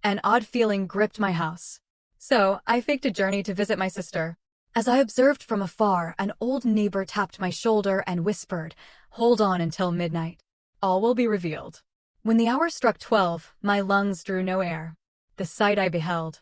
An odd feeling gripped my house. So, I faked a journey to visit my sister. As I observed from afar, an old neighbor tapped my shoulder and whispered, "Hold on until midnight. All will be revealed." When the hour struck 12, my lungs drew no air. The sight I beheld.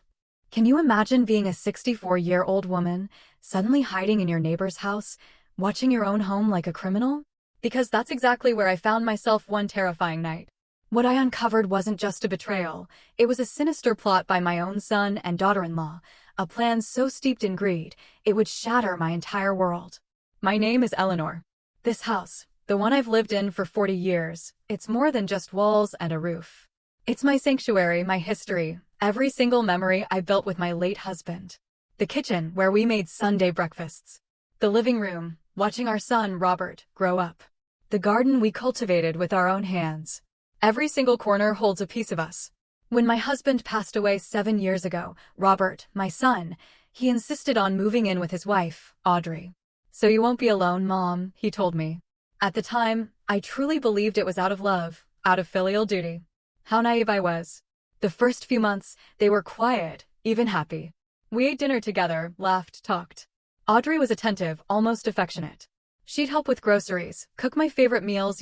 Can you imagine being a 64-year-old woman, suddenly hiding in your neighbor's house, watching your own home like a criminal? Because that's exactly where I found myself one terrifying night. What I uncovered wasn't just a betrayal, it was a sinister plot by my own son and daughter-in-law, a plan so steeped in greed, it would shatter my entire world. My name is Eleanor. This house, the one I've lived in for 40 years, it's more than just walls and a roof. It's my sanctuary, my history, every single memory I built with my late husband. The kitchen, where we made Sunday breakfasts. The living room, watching our son, Robert, grow up. The garden we cultivated with our own hands. Every single corner holds a piece of us. When my husband passed away 7 years ago, Robert, my son, he insisted on moving in with his wife, Audrey. "So you won't be alone, Mom," he told me. At the time, I truly believed it was out of love, out of filial duty. How naive I was. The first few months, they were quiet, even happy. We ate dinner together, laughed, talked. Audrey was attentive, almost affectionate. She'd help with groceries, cook my favorite meals,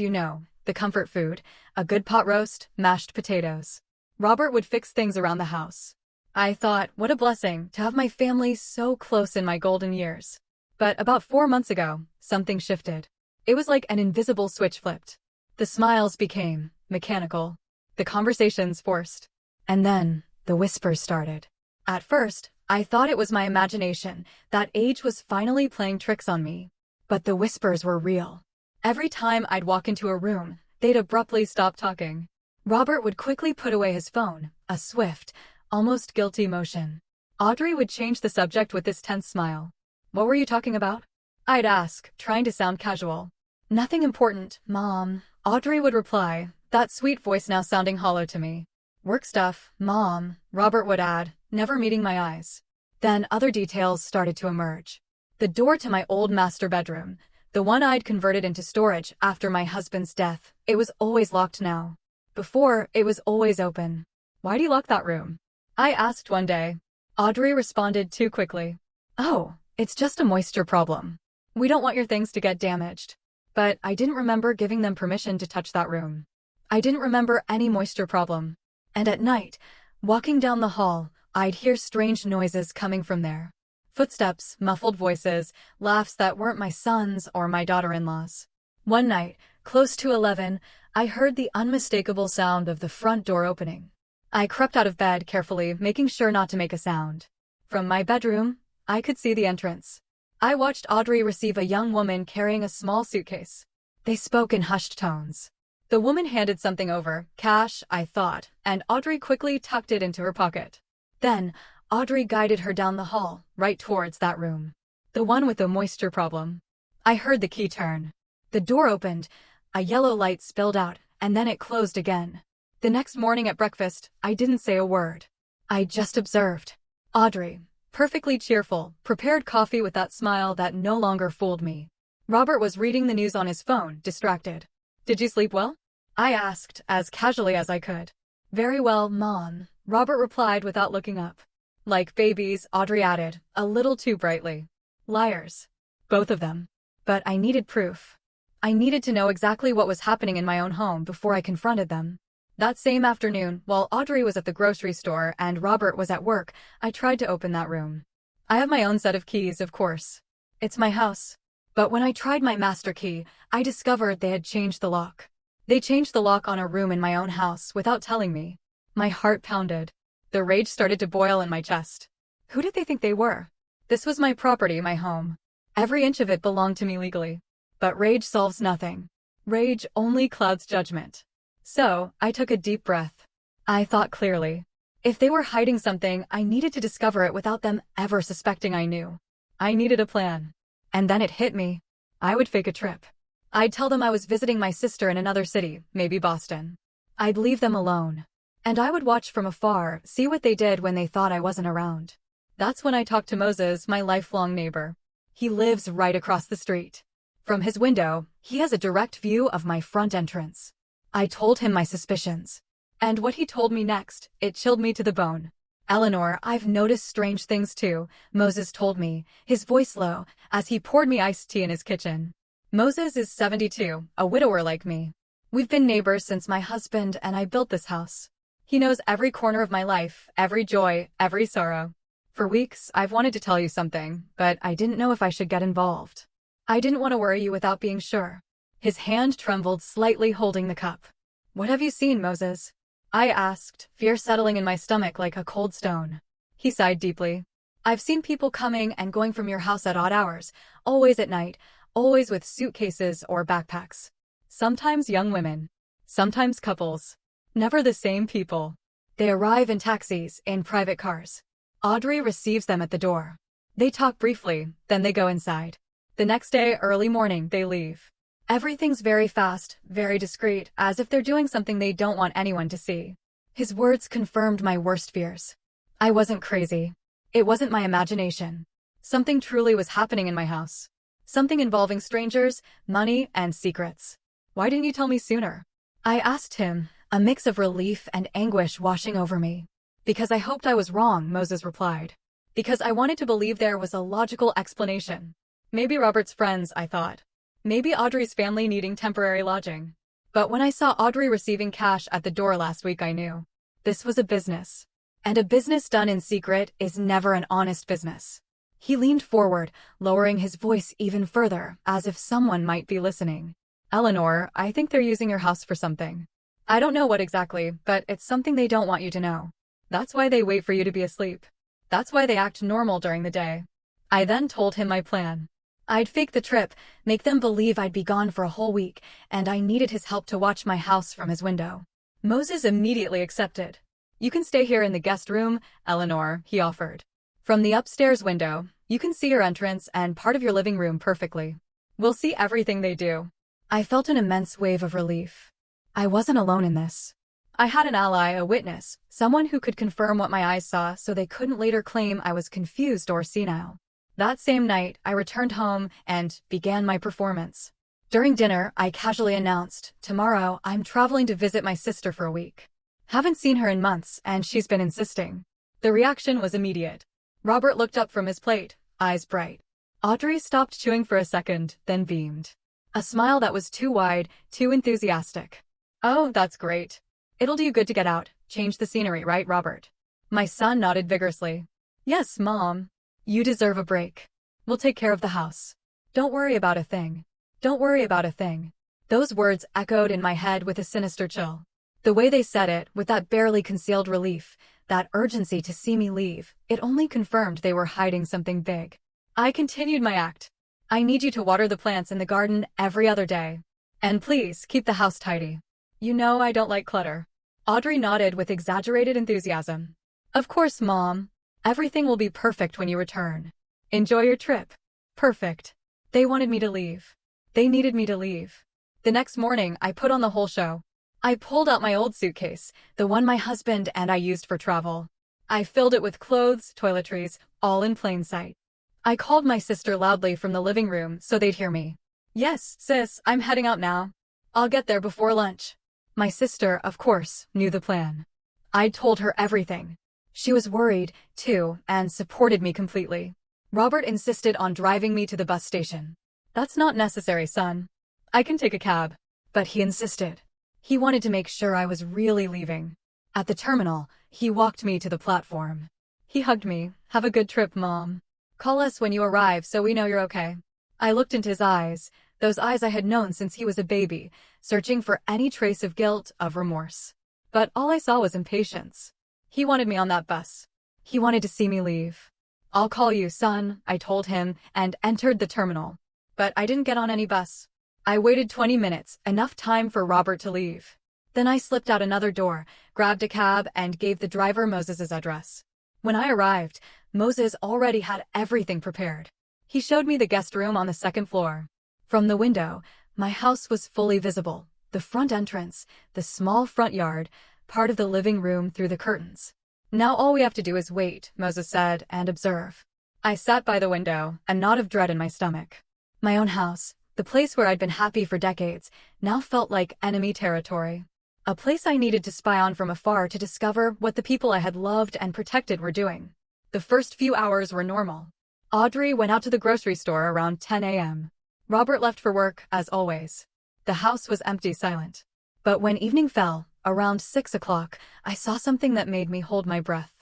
the comfort food, a good pot roast, mashed potatoes. Robert would fix things around the house. I thought, what a blessing to have my family so close in my golden years. But about 4 months ago, something shifted. It was like an invisible switch flipped. The smiles became mechanical. The conversations forced. And then, the whispers started. At first, I thought it was my imagination, that age was finally playing tricks on me. But the whispers were real. Every time I'd walk into a room, they'd abruptly stop talking. Robert would quickly put away his phone, a swift, almost guilty motion. Audrey would change the subject with this tense smile. "What were you talking about?" I'd ask, trying to sound casual. "Nothing important, Mom," Audrey would reply, that sweet voice now sounding hollow to me. "Work stuff, Mom," Robert would add, never meeting my eyes. Then other details started to emerge. The door to my old master bedroom, the one I'd converted into storage after my husband's death, it was always locked now. Before, it was always open. "Why do you lock that room?" I asked one day. Audrey responded too quickly. "Oh, it's just a moisture problem. We don't want your things to get damaged." But I didn't remember giving them permission to touch that room. I didn't remember any moisture problem. And at night, walking down the hall, I'd hear strange noises coming from there. Footsteps, muffled voices, laughs that weren't my son's or my daughter-in-law's. One night, close to 11, I heard the unmistakable sound of the front door opening. I crept out of bed carefully, making sure not to make a sound. From my bedroom, I could see the entrance. I watched Audrey receive a young woman carrying a small suitcase. They spoke in hushed tones. The woman handed something over, cash, I thought, and Audrey quickly tucked it into her pocket. Then, Audrey guided her down the hall, right towards that room. The one with the moisture problem. I heard the key turn. The door opened, a yellow light spilled out, and then it closed again. The next morning at breakfast, I didn't say a word. I just observed. Audrey, perfectly cheerful, prepared coffee with that smile that no longer fooled me. Robert was reading the news on his phone, distracted. "Did you sleep well?" I asked, as casually as I could. "Very well, Mom," Robert replied without looking up. "Like babies," Audrey added, a little too brightly. Liars. Both of them. But I needed proof. I needed to know exactly what was happening in my own home before I confronted them. That same afternoon, while Audrey was at the grocery store and Robert was at work, I tried to open that room. I have my own set of keys, of course. It's my house. But when I tried my master key, I discovered they had changed the lock. They changed the lock on a room in my own house without telling me. My heart pounded. The rage started to boil in my chest. Who did they think they were? This was my property, my home. Every inch of it belonged to me legally. But rage solves nothing. Rage only clouds judgment. So, I took a deep breath. I thought clearly. If they were hiding something, I needed to discover it without them ever suspecting I knew. I needed a plan. And then it hit me. I would fake a trip. I'd tell them I was visiting my sister in another city, maybe Boston. I'd leave them alone. And I would watch from afar, see what they did when they thought I wasn't around. That's when I talked to Moses, my lifelong neighbor. He lives right across the street. From his window, he has a direct view of my front entrance. I told him my suspicions. And what he told me next, it chilled me to the bone. Eleanor, I've noticed strange things too, Moses told me, his voice low, as he poured me iced tea in his kitchen. Moses is 72, a widower like me. We've been neighbors since my husband and I built this house. He knows every corner of my life, every joy, every sorrow. For weeks, I've wanted to tell you something, but I didn't know if I should get involved. I didn't want to worry you without being sure. His hand trembled slightly holding the cup. What have you seen, Moses? I asked, fear settling in my stomach like a cold stone. He sighed deeply. I've seen people coming and going from your house at odd hours, always at night, always with suitcases or backpacks. Sometimes young women. Sometimes couples. Never the same people. They arrive in taxis, in private cars. Audrey receives them at the door. They talk briefly, then they go inside. The next day, early morning, they leave. Everything's very fast, very discreet, as if they're doing something they don't want anyone to see. His words confirmed my worst fears. I wasn't crazy. It wasn't my imagination. Something truly was happening in my house. Something involving strangers, money, and secrets. Why didn't you tell me sooner? I asked him, a mix of relief and anguish washing over me. Because I hoped I was wrong, Moses replied. Because I wanted to believe there was a logical explanation. Maybe Robert's friends, I thought. Maybe Audrey's family needing temporary lodging. But when I saw Audrey receiving cash at the door last week, I knew. This was a business. And a business done in secret is never an honest business. He leaned forward, lowering his voice even further, as if someone might be listening. Eleanor, I think they're using your house for something. I don't know what exactly, but it's something they don't want you to know. That's why they wait for you to be asleep. That's why they act normal during the day. I then told him my plan. I'd fake the trip, make them believe I'd be gone for a whole week, and I needed his help to watch my house from his window. Moses immediately accepted. You can stay here in the guest room, Eleanor, he offered. From the upstairs window, you can see your entrance and part of your living room perfectly. We'll see everything they do. I felt an immense wave of relief. I wasn't alone in this. I had an ally, a witness, someone who could confirm what my eyes saw so they couldn't later claim I was confused or senile. That same night, I returned home and began my performance. During dinner, I casually announced, tomorrow, I'm traveling to visit my sister for a week. Haven't seen her in months, and she's been insisting. The reaction was immediate. Robert looked up from his plate, eyes bright. Audrey stopped chewing for a second, then beamed. A smile that was too wide, too enthusiastic. Oh, that's great. It'll do you good to get out, change the scenery, right, Robert? My son nodded vigorously. Yes, Mom. You deserve a break. We'll take care of the house. Don't worry about a thing. Don't worry about a thing. Those words echoed in my head with a sinister chill. The way they said it, with that barely concealed relief, that urgency to see me leave, it only confirmed they were hiding something big. I continued my act. I need you to water the plants in the garden every other day. And please, keep the house tidy. You know I don't like clutter. Audrey nodded with exaggerated enthusiasm. Of course, Mom. Everything will be perfect when you return. Enjoy your trip. Perfect. They wanted me to leave. They needed me to leave. The next morning, I put on the whole show. I pulled out my old suitcase, the one my husband and I used for travel. I filled it with clothes, toiletries, all in plain sight. I called my sister loudly from the living room so they'd hear me. Yes, sis, I'm heading out now. I'll get there before lunch. My sister, of course, knew the plan. I'd told her everything. She was worried, too, and supported me completely. Robert insisted on driving me to the bus station. That's not necessary, son. I can take a cab. But he insisted. He wanted to make sure I was really leaving. At the terminal, he walked me to the platform. He hugged me. Have a good trip, Mom. Call us when you arrive so we know you're okay. I looked into his eyes, those eyes I had known since he was a baby, searching for any trace of guilt, of remorse. But all I saw was impatience. He wanted me on that bus. He wanted to see me leave. I'll call you, son, I told him, and entered the terminal. But I didn't get on any bus. I waited 20 minutes, enough time for Robert to leave. Then I slipped out another door, grabbed a cab, and gave the driver Moses's address. When I arrived, Moses already had everything prepared. He showed me the guest room on the second floor. From the window, my house was fully visible. The front entrance, the small front yard, part of the living room through the curtains. Now all we have to do is wait, Moses said, and observe. I sat by the window, a knot of dread in my stomach. My own house, the place where I'd been happy for decades, now felt like enemy territory. A place I needed to spy on from afar to discover what the people I had loved and protected were doing. The first few hours were normal. Audrey went out to the grocery store around 10 a.m. Robert left for work, as always. The house was empty, silent. But when evening fell, around 6 o'clock, I saw something that made me hold my breath.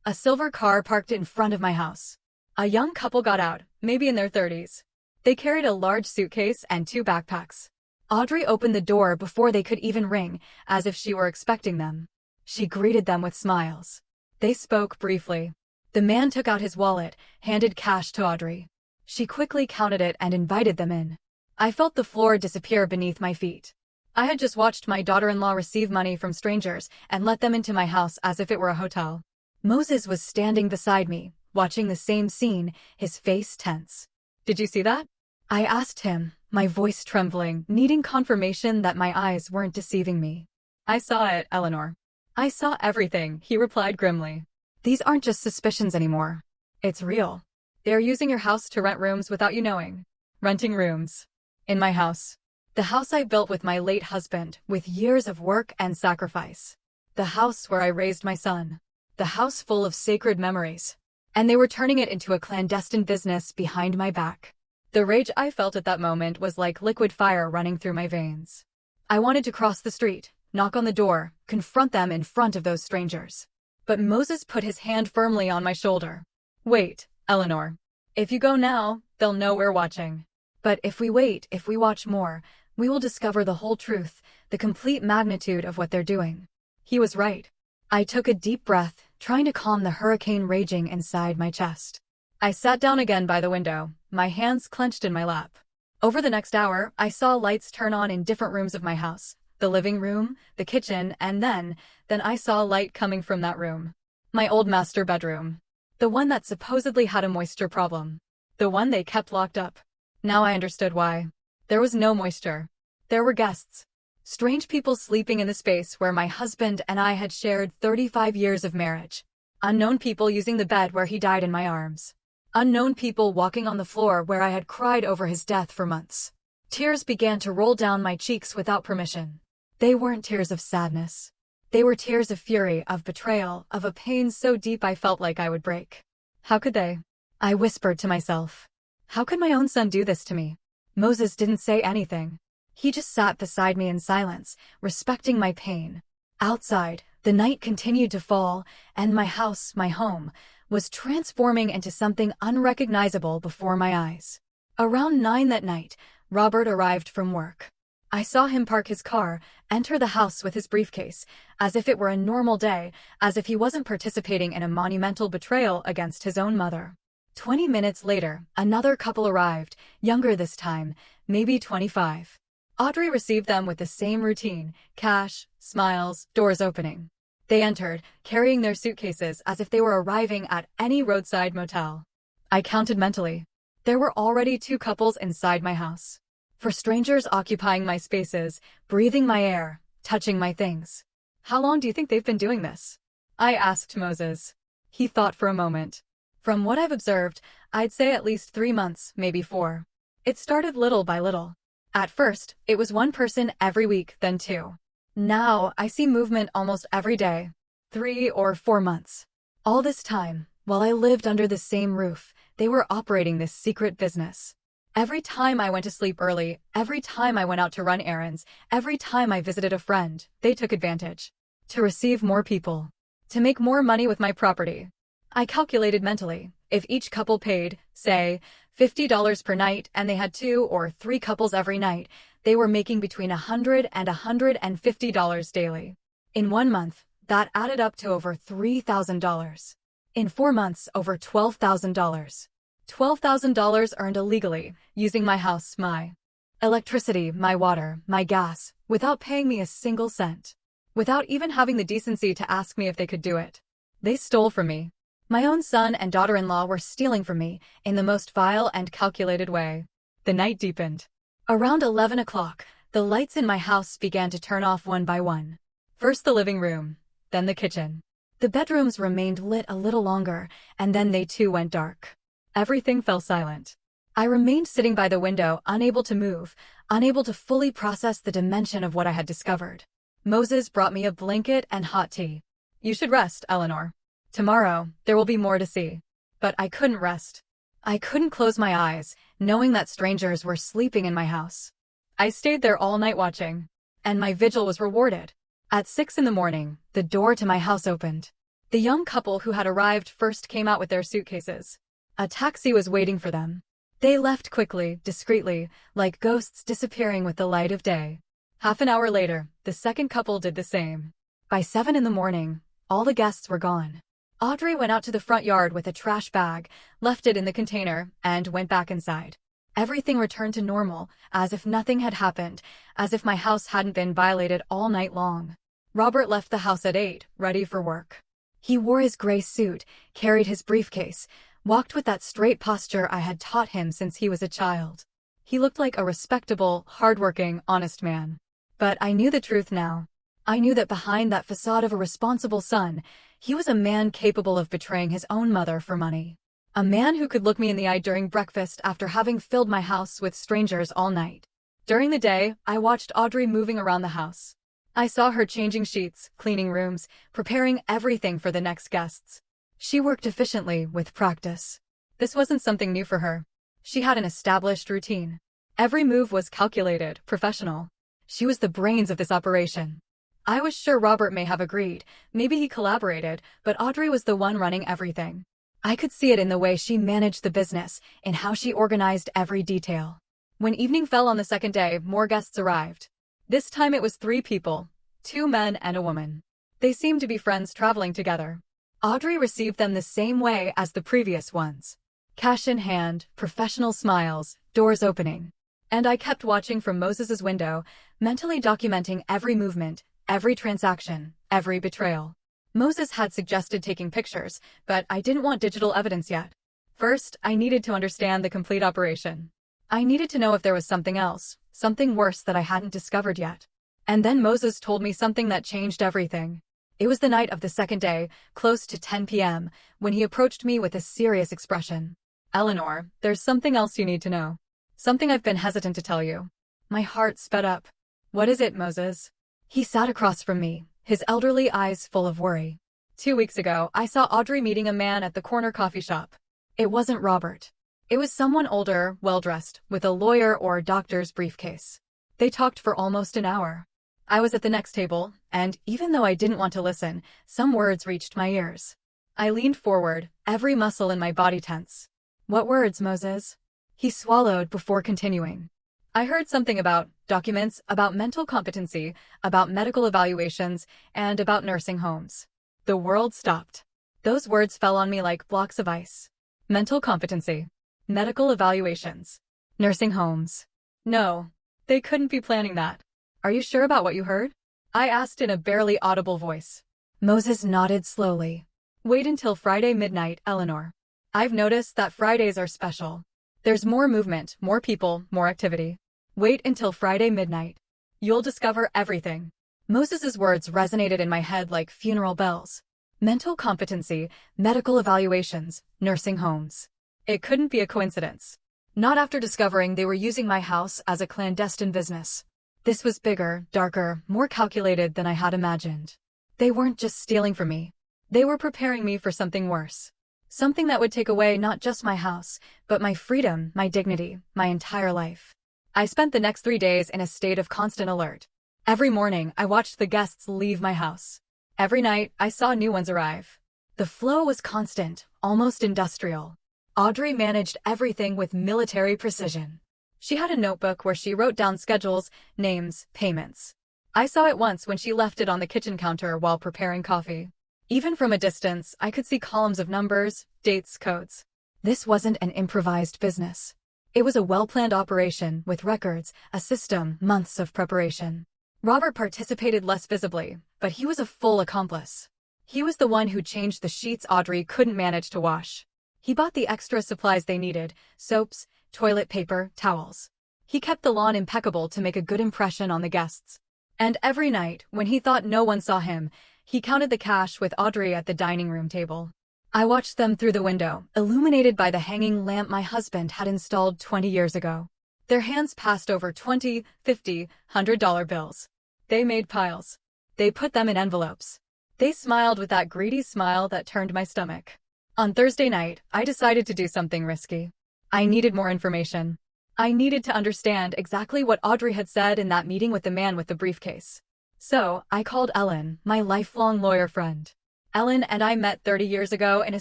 A silver car parked in front of my house. A young couple got out, maybe in their 30s. They carried a large suitcase and 2 backpacks. Audrey opened the door before they could even ring, as if she were expecting them. She greeted them with smiles. They spoke briefly. The man took out his wallet, handed cash to Audrey. She quickly counted it and invited them in. I felt the floor disappear beneath my feet. I had just watched my daughter-in-law receive money from strangers and let them into my house as if it were a hotel. Moses was standing beside me, watching the same scene, his face tense. "Did you see that?" I asked him, my voice trembling, needing confirmation that my eyes weren't deceiving me. "I saw it, Eleanor." "I saw everything," he replied grimly. "These aren't just suspicions anymore. It's real. They're using your house to rent rooms without you knowing. Renting rooms. In my house. The house I built with my late husband, with years of work and sacrifice. The house where I raised my son. The house full of sacred memories. And they were turning it into a clandestine business behind my back." The rage I felt at that moment was like liquid fire running through my veins. I wanted to cross the street, knock on the door, confront them in front of those strangers. But Moses put his hand firmly on my shoulder. "Wait, Eleanor. If you go now, they'll know we're watching. But if we wait, if we watch more, we will discover the whole truth, the complete magnitude of what they're doing." He was right. I took a deep breath, trying to calm the hurricane raging inside my chest. I sat down again by the window, my hands clenched in my lap. Over the next hour, I saw lights turn on in different rooms of my house. The living room, the kitchen, and then I saw light coming from that room. My old master bedroom. The one that supposedly had a moisture problem. The one they kept locked up. Now I understood why. There was no moisture. There were guests. Strange people sleeping in the space where my husband and I had shared 35 years of marriage. Unknown people using the bed where he died in my arms. Unknown people walking on the floor where I had cried over his death for months. Tears began to roll down my cheeks without permission. They weren't tears of sadness. They were tears of fury, of betrayal, of a pain so deep I felt like I would break. How could they? I whispered to myself. How could my own son do this to me? Moses didn't say anything. He just sat beside me in silence, respecting my pain. Outside, the night continued to fall, and my house, my home, was transforming into something unrecognizable before my eyes. Around 9 that night, Robert arrived from work. I saw him park his car, enter the house with his briefcase, as if it were a normal day, as if he wasn't participating in a monumental betrayal against his own mother. 20 minutes later, another couple arrived, younger this time, maybe 25. Audrey received them with the same routine, cash, smiles, doors opening. They entered, carrying their suitcases as if they were arriving at any roadside motel. I counted mentally. There were already 2 couples inside my house. For strangers occupying my spaces, breathing my air, touching my things. How long do you think they've been doing this? I asked Moses. He thought for a moment. From what I've observed, I'd say at least 3 months, maybe 4. It started little by little. At first, it was 1 person every week, then 2. Now, I see movement almost every day. 3 or 4 months. All this time, while I lived under the same roof, they were operating this secret business. Every time I went to sleep early, every time I went out to run errands, every time I visited a friend, they took advantage. To receive more people. To make more money with my property. I calculated mentally, if each couple paid, say, $50 per night and they had 2 or 3 couples every night, they were making between $100 and $150 daily. In 1 month, that added up to over $3,000. In 4 months, over $12,000. $12,000 earned illegally, using my house, my electricity, my water, my gas, without paying me a single cent. Without even having the decency to ask me if they could do it. They stole from me. My own son and daughter-in-law were stealing from me in the most vile and calculated way. The night deepened. Around 11 o'clock, the lights in my house began to turn off one by one. First the living room, then the kitchen. The bedrooms remained lit a little longer, and then they too went dark. Everything fell silent. I remained sitting by the window, unable to move, unable to fully process the dimension of what I had discovered. Moses brought me a blanket and hot tea. You should rest, Eleanor. Tomorrow, there will be more to see. But I couldn't rest. I couldn't close my eyes, knowing that strangers were sleeping in my house. I stayed there all night watching, and my vigil was rewarded. At 6 in the morning, the door to my house opened. The young couple who had arrived first came out with their suitcases. A taxi was waiting for them. They left quickly, discreetly, like ghosts disappearing with the light of day. Half an hour later, the second couple did the same. By 7 in the morning, all the guests were gone. Audrey went out to the front yard with a trash bag, left it in the container, and went back inside. Everything returned to normal, as if nothing had happened, as if my house hadn't been violated all night long. Robert left the house at 8, ready for work. He wore his gray suit, carried his briefcase, walked with that straight posture I had taught him since he was a child. He looked like a respectable, hardworking, honest man. But I knew the truth now. I knew that behind that facade of a responsible son, he was a man capable of betraying his own mother for money. A man who could look me in the eye during breakfast after having filled my house with strangers all night. During the day, I watched Audrey moving around the house. I saw her changing sheets, cleaning rooms, preparing everything for the next guests. She worked efficiently, with practice. This wasn't something new for her. She had an established routine. Every move was calculated, professional. She was the brains of this operation. I was sure Robert may have agreed, maybe he collaborated, but Audrey was the one running everything. I could see it in the way she managed the business, in how she organized every detail. When evening fell on the second day, more guests arrived. This time it was 3 people, 2 men and a woman. They seemed to be friends traveling together. Audrey received them the same way as the previous ones. Cash in hand, professional smiles, doors opening. And I kept watching from Moses's window, mentally documenting every movement, every transaction, every betrayal. Moses had suggested taking pictures, but I didn't want digital evidence yet. First, I needed to understand the complete operation. I needed to know if there was something else, something worse that I hadn't discovered yet. And then Moses told me something that changed everything. It was the night of the second day, close to 10 p.m., when he approached me with a serious expression. Eleanor, there's something else you need to know. Something I've been hesitant to tell you. My heart sped up. What is it, Moses? He sat across from me, his elderly eyes full of worry. 2 weeks ago, I saw Audrey meeting a man at the corner coffee shop. It wasn't Robert. It was someone older, well-dressed, with a lawyer or doctor's briefcase. They talked for almost an hour. I was at the next table, and even though I didn't want to listen, some words reached my ears. I leaned forward, every muscle in my body tense. What words, Moses? He swallowed before continuing. I heard something about documents, about mental competency, about medical evaluations, and about nursing homes. The world stopped. Those words fell on me like blocks of ice. Mental competency. Medical evaluations. Nursing homes. No, they couldn't be planning that. Are you sure about what you heard? I asked in a barely audible voice. Moses nodded slowly. Wait until Friday midnight, Eleanor. I've noticed that Fridays are special. There's more movement, more people, more activity. Wait until Friday midnight. You'll discover everything. Moses's words resonated in my head like funeral bells. Mental competency, medical evaluations, nursing homes. It couldn't be a coincidence. Not after discovering they were using my house as a clandestine business. This was bigger, darker, more calculated than I had imagined. They weren't just stealing from me. They were preparing me for something worse. Something that would take away not just my house, but my freedom, my dignity, my entire life. I spent the next 3 days in a state of constant alert. Every morning, I watched the guests leave my house. Every night, I saw new ones arrive. The flow was constant, almost industrial. Audrey managed everything with military precision. She had a notebook where she wrote down schedules, names, payments. I saw it once when she left it on the kitchen counter while preparing coffee. Even from a distance, I could see columns of numbers, dates, codes. This wasn't an improvised business. It was a well-planned operation with records, a system, months of preparation. Robert participated less visibly, but he was a full accomplice. He was the one who changed the sheets Audrey couldn't manage to wash. He bought the extra supplies they needed, soaps, toilet paper, towels. He kept the lawn impeccable to make a good impression on the guests. And every night, when he thought no one saw him, he counted the cash with Audrey at the dining room table. I watched them through the window, illuminated by the hanging lamp my husband had installed 20 years ago. Their hands passed over $20, $50, $100 bills. They made piles. They put them in envelopes. They smiled with that greedy smile that turned my stomach. On Thursday night, I decided to do something risky. I needed more information. I needed to understand exactly what Audrey had said in that meeting with the man with the briefcase. So, I called Ellen, my lifelong lawyer friend. Ellen and I met 30 years ago in a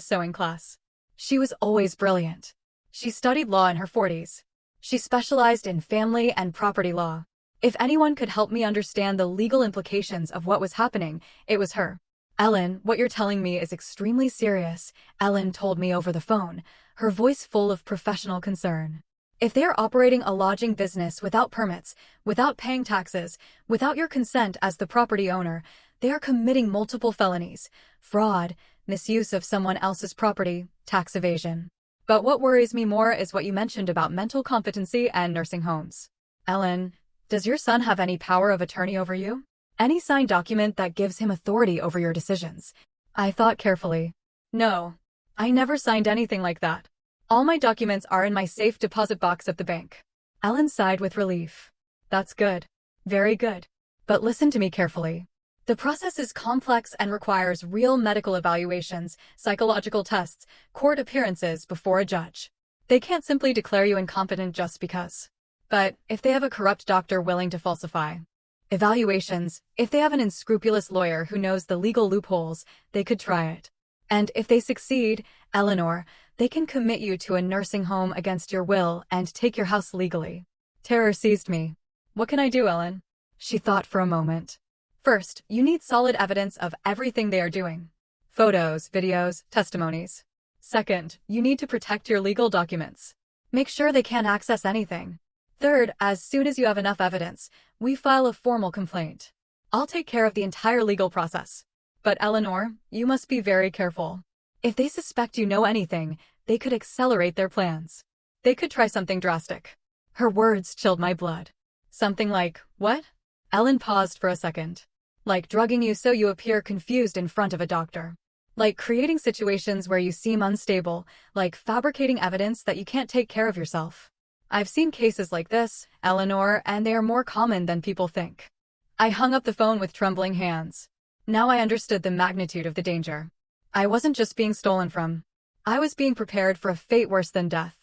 sewing class. She was always brilliant. She studied law in her 40s. She specialized in family and property law. If anyone could help me understand the legal implications of what was happening, it was her. Ellen, what you're telling me is extremely serious, Ellen told me over the phone, her voice full of professional concern. If they are operating a lodging business without permits, without paying taxes, without your consent as the property owner, they are committing multiple felonies: fraud, misuse of someone else's property, tax evasion. But what worries me more is what you mentioned about mental competency and nursing homes. Ellen, does your son have any power of attorney over you? Any signed document that gives him authority over your decisions? I thought carefully. No, I never signed anything like that. All my documents are in my safe deposit box at the bank. Ellen sighed with relief. That's good. Very good. But listen to me carefully. The process is complex and requires real medical evaluations, psychological tests, court appearances before a judge. They can't simply declare you incompetent just because. But if they have a corrupt doctor willing to falsify evaluations, if they have an unscrupulous lawyer who knows the legal loopholes, they could try it. And if they succeed, Eleanor, they can commit you to a nursing home against your will and take your house legally. Terror seized me. What can I do, Ellen? She thought for a moment. First, you need solid evidence of everything they are doing. Photos, videos, testimonies. Second, you need to protect your legal documents. Make sure they can't access anything. Third, as soon as you have enough evidence, we file a formal complaint. I'll take care of the entire legal process. But Eleanor, you must be very careful. If they suspect you know anything, they could accelerate their plans. They could try something drastic. Her words chilled my blood. Something like, what? Ellen paused for a second. Like drugging you so you appear confused in front of a doctor. Like creating situations where you seem unstable, like fabricating evidence that you can't take care of yourself. I've seen cases like this, Eleanor, and they are more common than people think. I hung up the phone with trembling hands. Now I understood the magnitude of the danger. I wasn't just being stolen from. I was being prepared for a fate worse than death.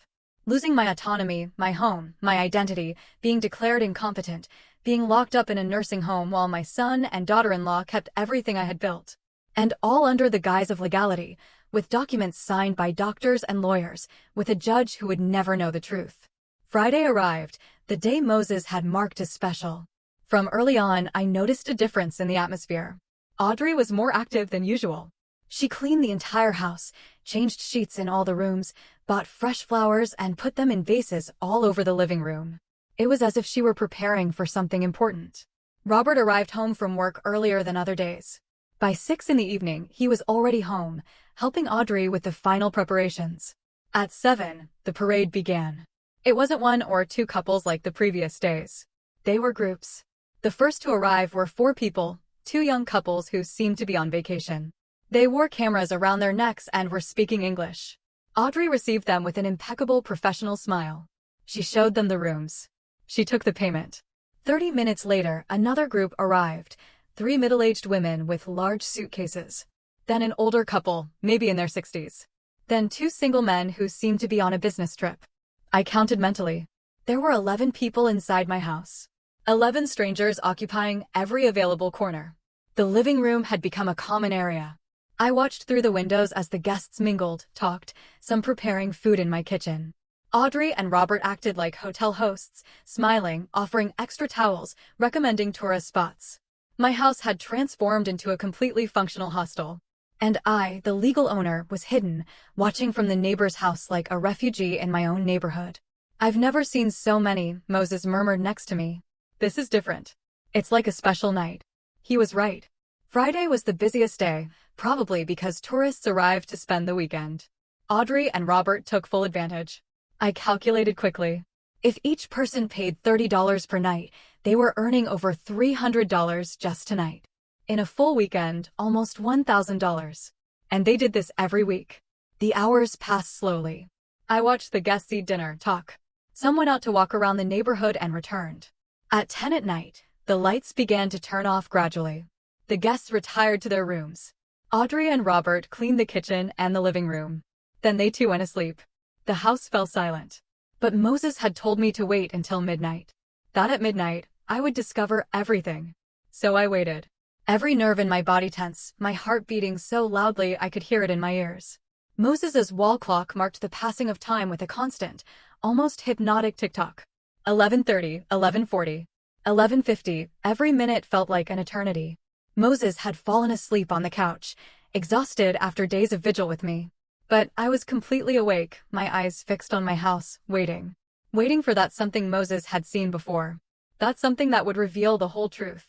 Losing my autonomy, my home, my identity, being declared incompetent, being locked up in a nursing home while my son and daughter-in-law kept everything I had built. And all under the guise of legality, with documents signed by doctors and lawyers, with a judge who would never know the truth. Friday arrived, the day Moses had marked as special. From early on, I noticed a difference in the atmosphere. Audrey was more active than usual. She cleaned the entire house, changed sheets in all the rooms, bought fresh flowers and put them in vases all over the living room. It was as if she were preparing for something important. Robert arrived home from work earlier than other days. By 6 in the evening, he was already home, helping Audrey with the final preparations. At 7, the parade began. It wasn't one or two couples like the previous days. They were groups. The first to arrive were 4 people, 2 young couples who seemed to be on vacation. They wore cameras around their necks and were speaking English. Audrey received them with an impeccable professional smile. She showed them the rooms. She took the payment. 30 minutes later, another group arrived, 3 middle-aged women with large suitcases. Then an older couple, maybe in their 60s. Then 2 single men who seemed to be on a business trip. I counted mentally. There were 11 people inside my house. 11 strangers occupying every available corner. The living room had become a common area. I watched through the windows as the guests mingled, talked, some preparing food in my kitchen. Audrey and Robert acted like hotel hosts, smiling, offering extra towels, recommending tourist spots. My house had transformed into a completely functional hostel. And I, the legal owner, was hidden, watching from the neighbor's house like a refugee in my own neighborhood. I've never seen so many, Moses murmured next to me. This is different. It's like a special night. He was right. Friday was the busiest day, probably because tourists arrived to spend the weekend. Audrey and Robert took full advantage. I calculated quickly. If each person paid $30 per night, they were earning over $300 just tonight. In a full weekend, almost $1,000. And they did this every week. The hours passed slowly. I watched the guests eat dinner, talk. Some went out to walk around the neighborhood and returned. At 10 at night, the lights began to turn off gradually. The guests retired to their rooms. Audrey and Robert cleaned the kitchen and the living room. Then they too went asleep. The house fell silent. But Moses had told me to wait until midnight. That at midnight, I would discover everything. So I waited. Every nerve in my body tense, my heart beating so loudly I could hear it in my ears. Moses's wall clock marked the passing of time with a constant, almost hypnotic tick-tock. 11:30, 11:40, 11:50, every minute felt like an eternity. Moses had fallen asleep on the couch, exhausted after days of vigil with me. But I was completely awake, my eyes fixed on my house, waiting. Waiting for that something Moses had seen before. That something that would reveal the whole truth.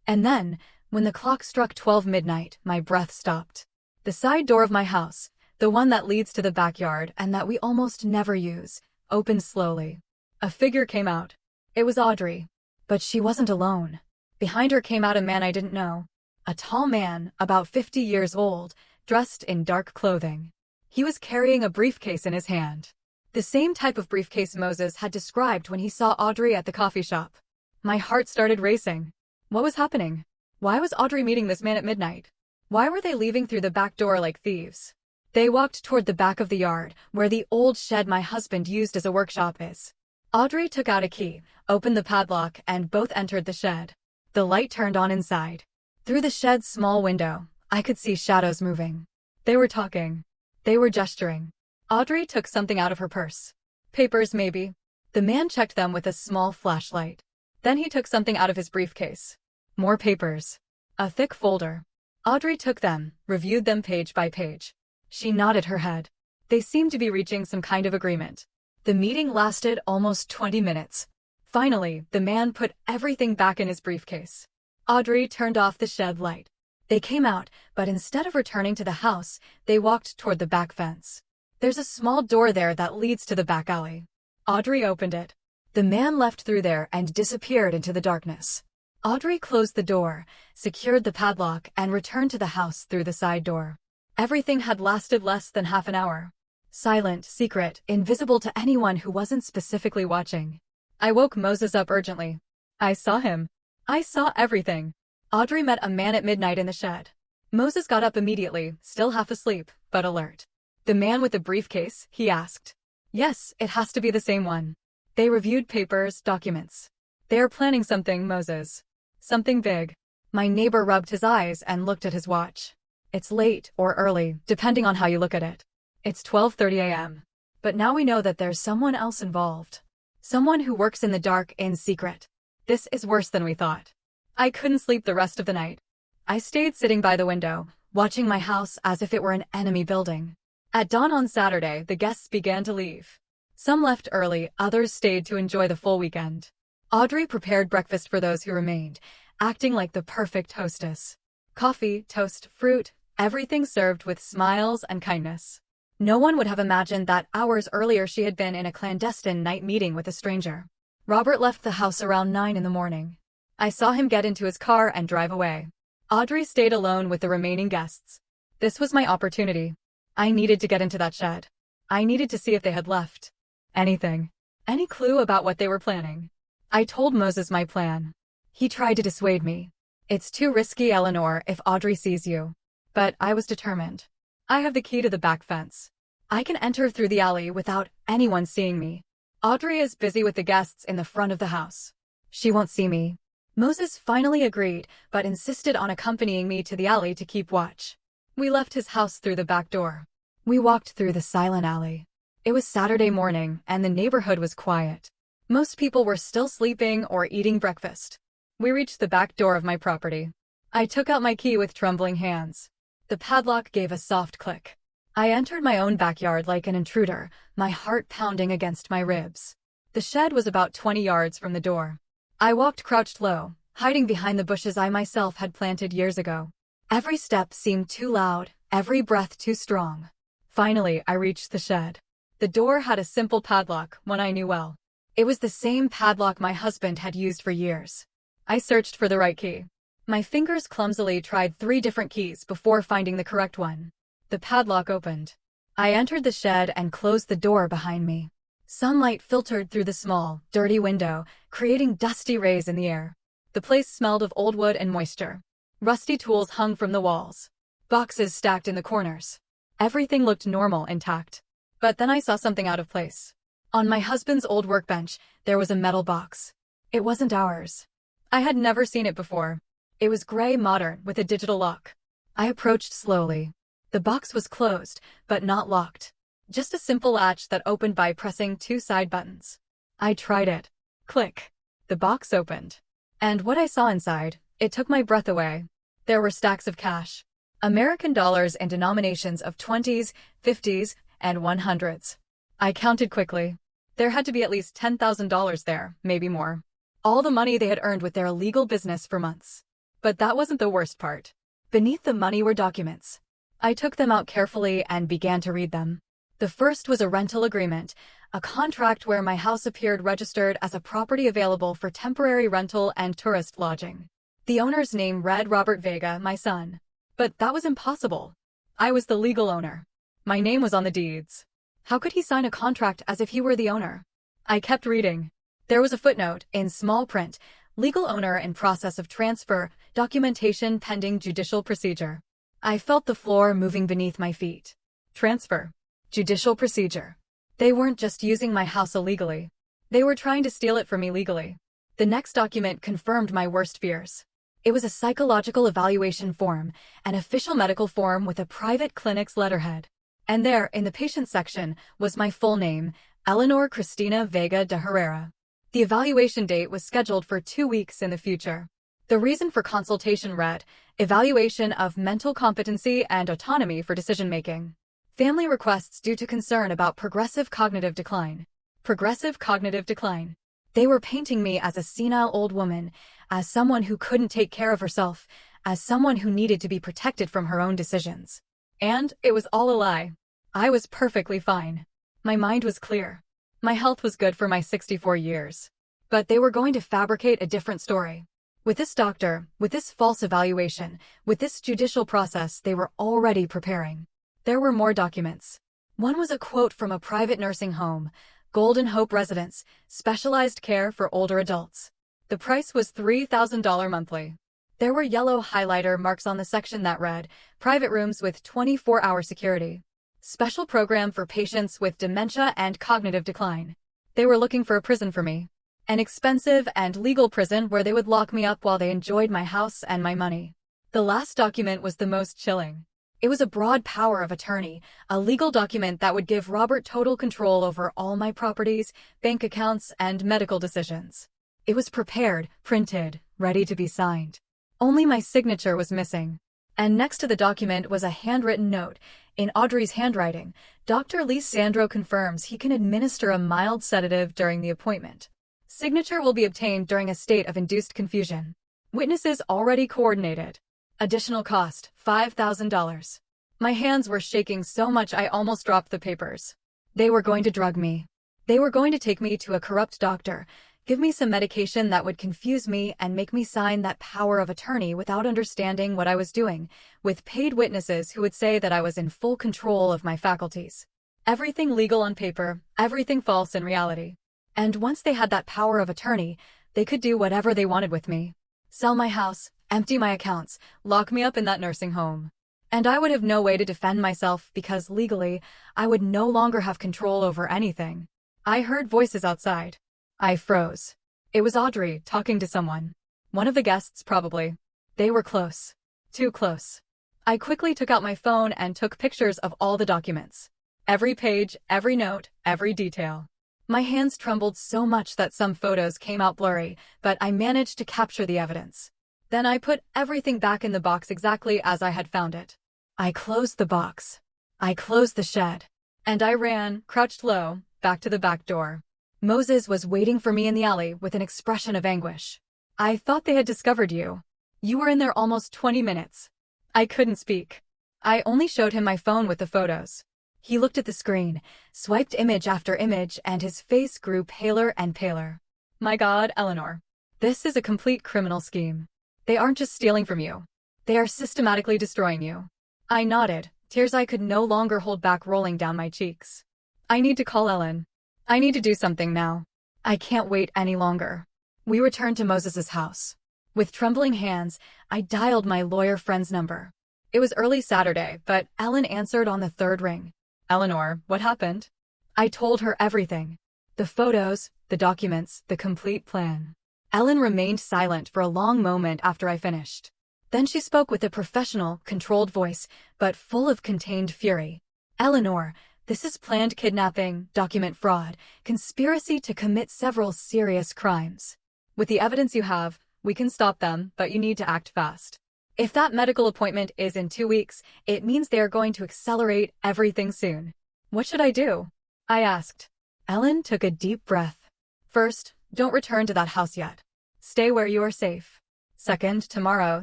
And then, when the clock struck 12 midnight, my breath stopped. The side door of my house, the one that leads to the backyard and that we almost never use, opened slowly. A figure came out. It was Audrey. But she wasn't alone. Behind her came out a man I didn't know. A tall man, about 50 years old, dressed in dark clothing. He was carrying a briefcase in his hand. The same type of briefcase Moses had described when he saw Audrey at the coffee shop. My heart started racing. What was happening? Why was Audrey meeting this man at midnight? Why were they leaving through the back door like thieves? They walked toward the back of the yard, where the old shed my husband used as a workshop is. Audrey took out a key, opened the padlock, and both entered the shed. The light turned on inside. Through the shed's small window, I could see shadows moving. They were talking. They were gesturing. Audrey took something out of her purse. Papers, maybe. The man checked them with a small flashlight. Then he took something out of his briefcase. More papers. A thick folder. Audrey took them, reviewed them page by page. She nodded her head. They seemed to be reaching some kind of agreement. The meeting lasted almost 20 minutes. Finally, the man put everything back in his briefcase. Audrey turned off the shed light. They came out, but instead of returning to the house, they walked toward the back fence. There's a small door there that leads to the back alley. Audrey opened it. The man left through there and disappeared into the darkness. Audrey closed the door, secured the padlock, and returned to the house through the side door. Everything had lasted less than half an hour. Silent, secret, invisible to anyone who wasn't specifically watching. I woke Moses up urgently. I saw him. I saw everything. Audrey met a man at midnight in the shed. Moses got up immediately, still half asleep, but alert. The man with the briefcase, he asked. Yes, it has to be the same one. They reviewed papers, documents. They are planning something, Moses. Something big. My neighbor rubbed his eyes and looked at his watch. It's late or early, depending on how you look at it. It's 12:30 a.m. But now we know that there's someone else involved. Someone who works in the dark in secret. This is worse than we thought. I couldn't sleep the rest of the night. I stayed sitting by the window, watching my house as if it were an enemy building. At dawn on Saturday, the guests began to leave. Some left early, others stayed to enjoy the full weekend. Audrey prepared breakfast for those who remained, acting like the perfect hostess. Coffee, toast, fruit, everything served with smiles and kindness. No one would have imagined that hours earlier she had been in a clandestine night meeting with a stranger. Robert left the house around 9 in the morning. I saw him get into his car and drive away. Audrey stayed alone with the remaining guests. This was my opportunity. I needed to get into that shed. I needed to see if they had left. Anything. Any clue about what they were planning. I told Moses my plan. He tried to dissuade me. It's too risky, Eleanor, if Audrey sees you. But I was determined. I have the key to the back fence. I can enter through the alley without anyone seeing me. Audrey is busy with the guests in the front of the house. She won't see me. Moses finally agreed, but insisted on accompanying me to the alley to keep watch. We left his house through the back door. We walked through the silent alley. It was Saturday morning, and the neighborhood was quiet. Most people were still sleeping or eating breakfast. We reached the back door of my property. I took out my key with trembling hands. The padlock gave a soft click. I entered my own backyard like an intruder, my heart pounding against my ribs. The shed was about 20 yards from the door. I walked crouched low, hiding behind the bushes I myself had planted years ago. Every step seemed too loud, every breath too strong. Finally, I reached the shed. The door had a simple padlock, one I knew well. It was the same padlock my husband had used for years. I searched for the right key. My fingers clumsily tried 3 different keys before finding the correct one. The padlock opened. I entered the shed and closed the door behind me. Sunlight filtered through the small, dirty window, creating dusty rays in the air. The place smelled of old wood and moisture. Rusty tools hung from the walls. Boxes stacked in the corners. Everything looked normal, intact. But then I saw something out of place. On my husband's old workbench, there was a metal box. It wasn't ours. I had never seen it before. It was gray, modern, with a digital lock. I approached slowly. The box was closed, but not locked. Just a simple latch that opened by pressing two side buttons. I tried it. Click. The box opened. And what I saw inside, it took my breath away. There were stacks of cash. American dollars in denominations of 20s, 50s, and 100s. I counted quickly. There had to be at least $10,000 there, maybe more. All the money they had earned with their illegal business for months. But that wasn't the worst part. Beneath the money were documents. I took them out carefully and began to read them. The first was a rental agreement, a contract where my house appeared registered as a property available for temporary rental and tourist lodging. The owner's name read Robert Vega, my son. But that was impossible. I was the legal owner. My name was on the deeds. How could he sign a contract as if he were the owner? I kept reading. There was a footnote, in small print, legal owner in process of transfer, documentation pending judicial procedure. I felt the floor moving beneath my feet. Transfer. Judicial procedure. They weren't just using my house illegally. They were trying to steal it from me legally. The next document confirmed my worst fears. It was a psychological evaluation form, an official medical form with a private clinic's letterhead. And there, in the patient section, was my full name, Eleanor Cristina Vega de Herrera. The evaluation date was scheduled for 2 weeks in the future. The reason for consultation read, evaluation of mental competency and autonomy for decision-making. Family requests due to concern about progressive cognitive decline. Progressive cognitive decline. They were painting me as a senile old woman, as someone who couldn't take care of herself, as someone who needed to be protected from her own decisions. And it was all a lie. I was perfectly fine. My mind was clear. My health was good for my 64 years. But they were going to fabricate a different story. With this doctor, with this false evaluation, with this judicial process they were already preparing. There were more documents. One was a quote from a private nursing home, Golden Hope Residence, specialized care for older adults. The price was $3,000 monthly. There were yellow highlighter marks on the section that read, private rooms with 24-hour security. Special program for patients with dementia and cognitive decline. They were looking for a prison for me. An expensive and legal prison where they would lock me up while they enjoyed my house and my money. The last document was the most chilling. It was a broad power of attorney, a legal document that would give Robert total control over all my properties, bank accounts, and medical decisions. It was prepared, printed, ready to be signed. Only my signature was missing. And next to the document was a handwritten note, in Audrey's handwriting. Dr. Lee Sandro confirms he can administer a mild sedative during the appointment. Signature will be obtained during a state of induced confusion. Witnesses already coordinated. Additional cost, $5,000. My hands were shaking so much I almost dropped the papers. They were going to drug me. They were going to take me to a corrupt doctor, give me some medication that would confuse me and make me sign that power of attorney without understanding what I was doing, with paid witnesses who would say that I was in full control of my faculties. Everything legal on paper, everything false in reality. And once they had that power of attorney, they could do whatever they wanted with me. Sell my house, empty my accounts, lock me up in that nursing home. And I would have no way to defend myself because legally, I would no longer have control over anything. I heard voices outside. I froze. It was Audrey talking to someone. One of the guests, probably. They were close. Too close. I quickly took out my phone and took pictures of all the documents. Every page, every note, every detail. My hands trembled so much that some photos came out blurry, but I managed to capture the evidence. Then I put everything back in the box exactly as I had found it. I closed the box. I closed the shed. And I ran, crouched low, back to the back door. Moses was waiting for me in the alley with an expression of anguish. I thought they had discovered you. You were in there almost 20 minutes. I couldn't speak. I only showed him my phone with the photos. He looked at the screen, swiped image after image, and his face grew paler and paler. My God, Eleanor. This is a complete criminal scheme. They aren't just stealing from you. They are systematically destroying you. I nodded, tears I could no longer hold back rolling down my cheeks. I need to call Ellen. I need to do something now. I can't wait any longer. We returned to Moses's house. With trembling hands, I dialed my lawyer friend's number. It was early Saturday, but Ellen answered on the third ring. "Eleanor, what happened?" I told her everything. The photos, the documents, the complete plan. Ellen remained silent for a long moment after I finished. Then she spoke with a professional, controlled voice, but full of contained fury. "Eleanor, this is planned kidnapping, document fraud, conspiracy to commit several serious crimes. With the evidence you have, we can stop them, but you need to act fast. If that medical appointment is in 2 weeks, it means they are going to accelerate everything soon." "What should I do?" I asked. Ellen took a deep breath. "First, don't return to that house yet. Stay where you are safe. Second, tomorrow,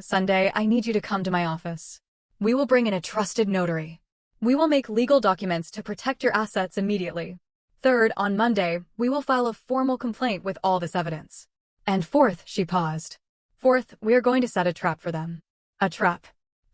Sunday, I need you to come to my office. We will bring in a trusted notary. We will make legal documents to protect your assets immediately. Third, on Monday, we will file a formal complaint with all this evidence. And fourth," she paused. "Fourth, we are going to set a trap for them." "A trap."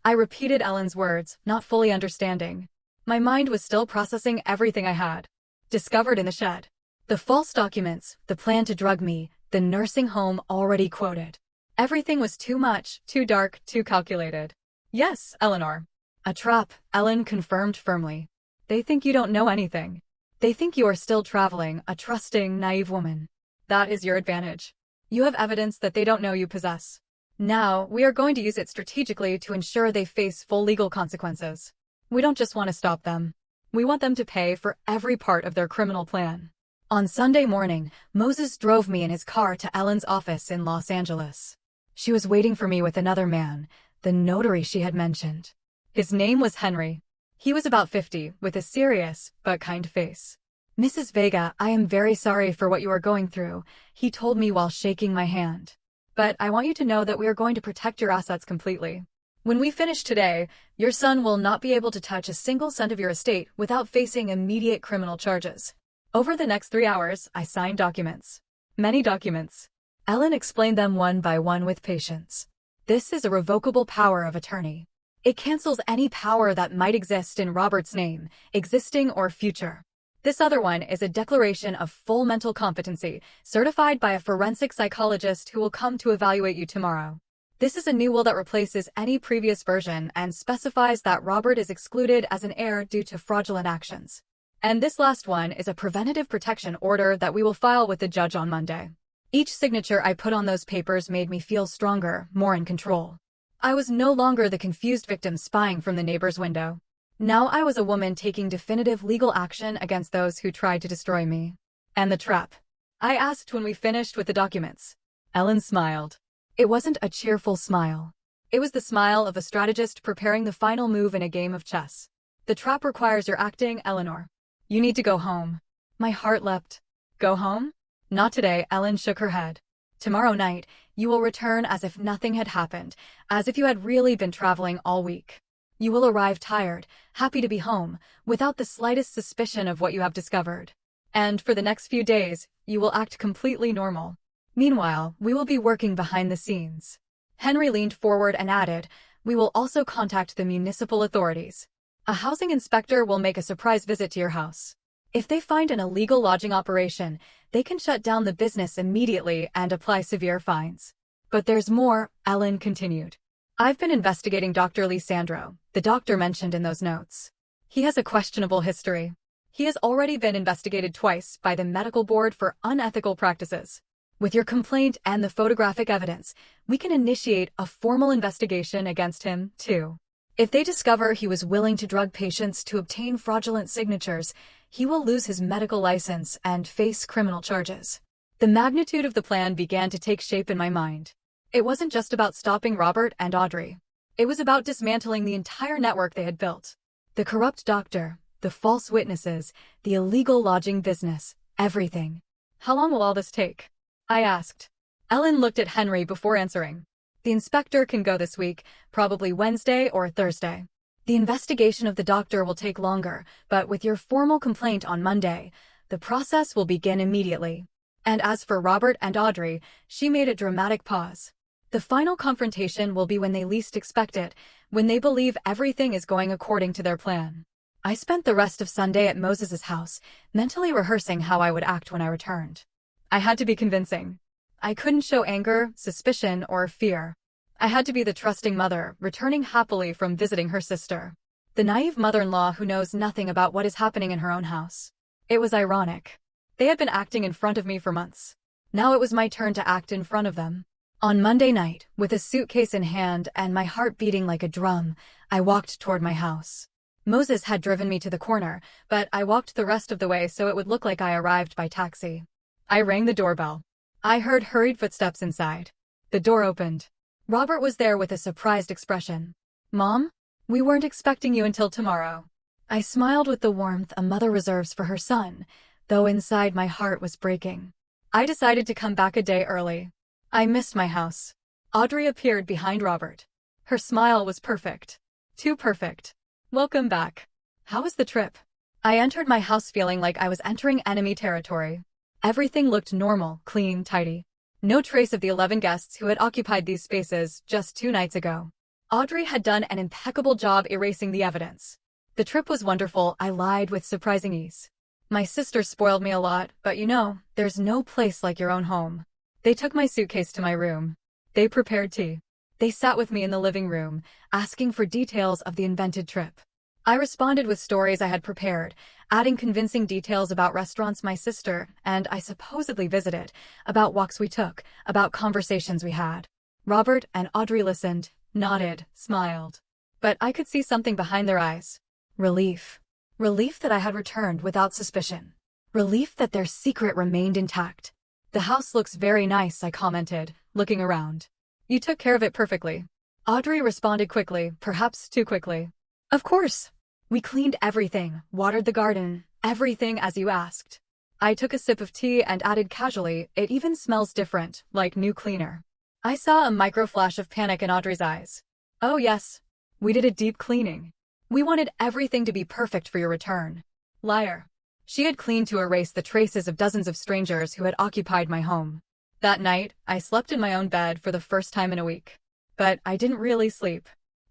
I repeated Ellen's words, not fully understanding. My mind was still processing everything I had discovered in the shed. The false documents, the plan to drug me, the nursing home already quoted. Everything was too much, too dark, too calculated. "Yes, Eleanor." "A trap," Ellen confirmed firmly. "They think you don't know anything. They think you are still traveling, a trusting, naive woman. That is your advantage. You have evidence that they don't know you possess. Now, we are going to use it strategically to ensure they face full legal consequences. We don't just want to stop them. We want them to pay for every part of their criminal plan." On Sunday morning, Moses drove me in his car to Ellen's office in Los Angeles. She was waiting for me with another man, the notary she had mentioned. His name was Henry. He was about 50, with a serious but kind face. "Mrs. Vega, I am very sorry for what you are going through," he told me while shaking my hand. "But I want you to know that we are going to protect your assets completely. When we finish today, your son will not be able to touch a single cent of your estate without facing immediate criminal charges." Over the next 3 hours, I signed documents. Many documents. Ellen explained them one by one with patience. "This is a revocable power of attorney. It cancels any power that might exist in Robert's name, existing or future. This other one is a declaration of full mental competency, certified by a forensic psychologist who will come to evaluate you tomorrow. This is a new will that replaces any previous version and specifies that Robert is excluded as an heir due to fraudulent actions. And this last one is a preventative protection order that we will file with the judge on Monday." Each signature I put on those papers made me feel stronger, more in control. I was no longer the confused victim spying from the neighbor's window. Now I was a woman taking definitive legal action against those who tried to destroy me. "And the trap?" I asked when we finished with the documents. Ellen smiled. It wasn't a cheerful smile. It was the smile of a strategist preparing the final move in a game of chess. "The trap requires your acting, Eleanor. You need to go home." My heart leapt. "Go home?" "Not today," Ellen shook her head. "Tomorrow night, you will return as if nothing had happened, as if you had really been traveling all week. You will arrive tired, happy to be home, without the slightest suspicion of what you have discovered. And for the next few days, you will act completely normal. Meanwhile, we will be working behind the scenes." Henry leaned forward and added, "We will also contact the municipal authorities. A housing inspector will make a surprise visit to your house. If they find an illegal lodging operation, they can shut down the business immediately and apply severe fines." "But there's more," Ellen continued. "I've been investigating Dr. Lisandro, the doctor mentioned in those notes. He has a questionable history. He has already been investigated twice by the medical board for unethical practices. With your complaint and the photographic evidence, we can initiate a formal investigation against him, too. If they discover he was willing to drug patients to obtain fraudulent signatures, he will lose his medical license and face criminal charges." The magnitude of the plan began to take shape in my mind. It wasn't just about stopping Robert and Audrey. It was about dismantling the entire network they had built. The corrupt doctor, the false witnesses, the illegal lodging business, everything. "How long will all this take?" I asked. Ellen looked at Henry before answering. "The inspector can go this week, probably Wednesday or Thursday. The investigation of the doctor will take longer, but with your formal complaint on Monday, the process will begin immediately. And as for Robert and Audrey," she made a dramatic pause, "the final confrontation will be when they least expect it, when they believe everything is going according to their plan." I spent the rest of Sunday at Moses's house, mentally rehearsing how I would act when I returned. I had to be convincing. I couldn't show anger, suspicion, or fear. I had to be the trusting mother, returning happily from visiting her sister. The naive mother-in-law who knows nothing about what is happening in her own house. It was ironic. They had been acting in front of me for months. Now it was my turn to act in front of them. On Monday night, with a suitcase in hand and my heart beating like a drum, I walked toward my house. Moses had driven me to the corner, but I walked the rest of the way so it would look like I arrived by taxi. I rang the doorbell. I heard hurried footsteps inside. The door opened. Robert was there with a surprised expression. "Mom? We weren't expecting you until tomorrow." I smiled with the warmth a mother reserves for her son, though inside my heart was breaking. I decided to come back a day early. I missed my house. Audrey appeared behind Robert. Her smile was perfect. Too perfect. "Welcome back. How was the trip?" I entered my house feeling like I was entering enemy territory. Everything looked normal, clean, tidy. No trace of the 11 guests who had occupied these spaces just 2 nights ago. Audrey had done an impeccable job erasing the evidence. The trip was wonderful, I lied with surprising ease. My sister spoiled me a lot, but you know, there's no place like your own home. They took my suitcase to my room. They prepared tea. They sat with me in the living room, asking for details of the invented trip. I responded with stories I had prepared, adding convincing details about restaurants my sister and I supposedly visited, about walks we took, about conversations we had. Robert and Audrey listened, nodded, smiled. But I could see something behind their eyes. Relief. Relief that I had returned without suspicion. Relief that their secret remained intact. "The house looks very nice," I commented, looking around. "You took care of it perfectly." Audrey responded quickly, perhaps too quickly. "Of course. We cleaned everything, watered the garden, everything as you asked." I took a sip of tea and added casually, "It even smells different, like new cleaner." I saw a micro flash of panic in Audrey's eyes. "Oh yes. We did a deep cleaning. We wanted everything to be perfect for your return." Liar. She had cleaned to erase the traces of dozens of strangers who had occupied my home. That night, I slept in my own bed for the first time in a week. But I didn't really sleep.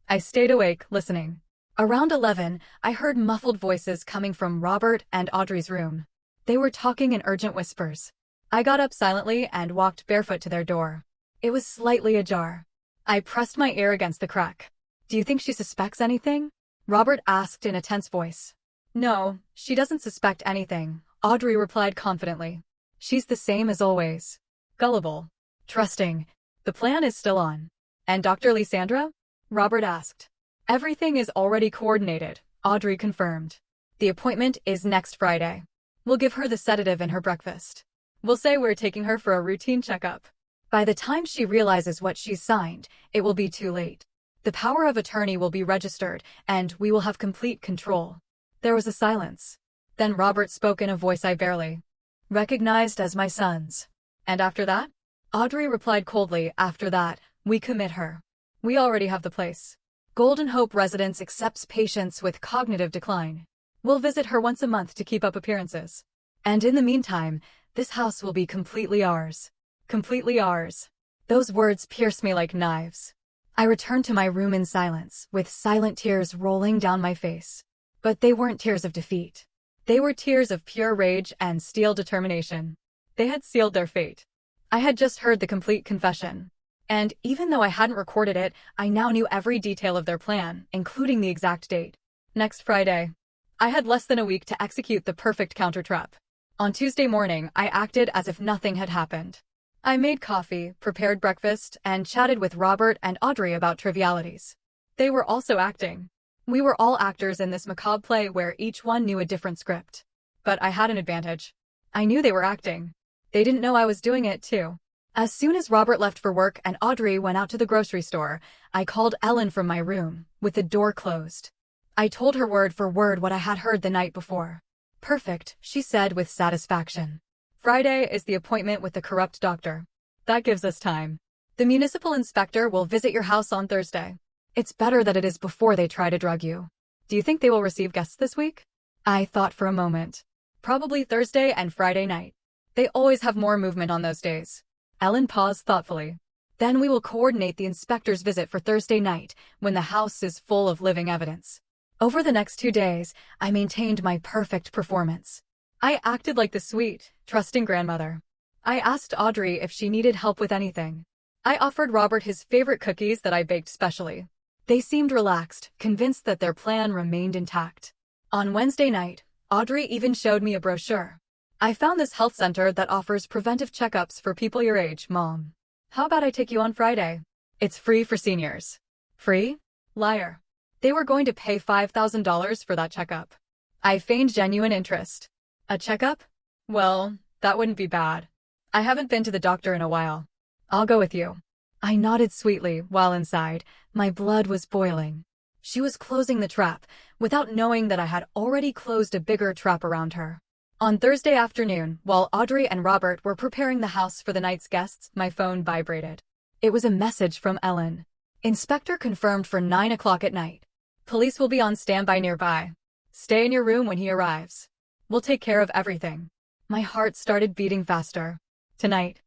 I stayed awake, listening. Around 11, I heard muffled voices coming from Robert and Audrey's room. They were talking in urgent whispers. I got up silently and walked barefoot to their door. It was slightly ajar. I pressed my ear against the crack. "Do you think she suspects anything?" Robert asked in a tense voice. "No, she doesn't suspect anything," Audrey replied confidently. "She's the same as always. Gullible. Trusting. The plan is still on." "And Dr. Lysandra?" Robert asked. "Everything is already coordinated," Audrey confirmed. "The appointment is next Friday. We'll give her the sedative in her breakfast. We'll say we're taking her for a routine checkup. By the time she realizes what she's signed, it will be too late. The power of attorney will be registered, and we will have complete control." There was a silence. Then Robert spoke in a voice I barely recognized as my son's. "And after that?" Audrey replied coldly, "After that, we commit her. We already have the place. Golden Hope Residence accepts patients with cognitive decline. We'll visit her once a month to keep up appearances. And in the meantime, this house will be completely ours. Completely ours." Those words pierced me like knives. I returned to my room in silence, with silent tears rolling down my face. But they weren't tears of defeat. They were tears of pure rage and steel determination. They had sealed their fate. I had just heard the complete confession. And even though I hadn't recorded it, I now knew every detail of their plan, including the exact date. Next Friday. I had less than a week to execute the perfect counter-trap. On Tuesday morning, I acted as if nothing had happened. I made coffee, prepared breakfast, and chatted with Robert and Audrey about trivialities. They were also acting. We were all actors in this macabre play where each one knew a different script. But I had an advantage. I knew they were acting. They didn't know I was doing it too. As soon as Robert left for work and Audrey went out to the grocery store, I called Ellen from my room, with the door closed. I told her word for word what I had heard the night before. "Perfect," she said with satisfaction. "Friday is the appointment with the corrupt doctor. That gives us time. The municipal inspector will visit your house on Thursday. It's better that it is before they try to drug you. Do you think they will receive guests this week?" I thought for a moment. "Probably Thursday and Friday night. They always have more movement on those days." Ellen paused thoughtfully. "Then we will coordinate the inspector's visit for Thursday night, when the house is full of living evidence." Over the next 2 days, I maintained my perfect performance. I acted like the sweet, trusting grandmother. I asked Audrey if she needed help with anything. I offered Robert his favorite cookies that I baked specially. They seemed relaxed, convinced that their plan remained intact. On Wednesday night, Audrey even showed me a brochure. I found this health center that offers preventive checkups for people your age, Mom. How about I take you on Friday? It's free for seniors. Free? Liar. They were going to pay $5,000 for that checkup. I feigned genuine interest. A checkup? Well, that wouldn't be bad. I haven't been to the doctor in a while. I'll go with you. I nodded sweetly while inside. My blood was boiling. She was closing the trap, without knowing that I had already closed a bigger trap around her. On Thursday afternoon, while Audrey and Robert were preparing the house for the night's guests, my phone vibrated. It was a message from Ellen. Inspector confirmed for 9 o'clock at night. Police will be on standby nearby. Stay in your room when he arrives. We'll take care of everything. My heart started beating faster. Tonight,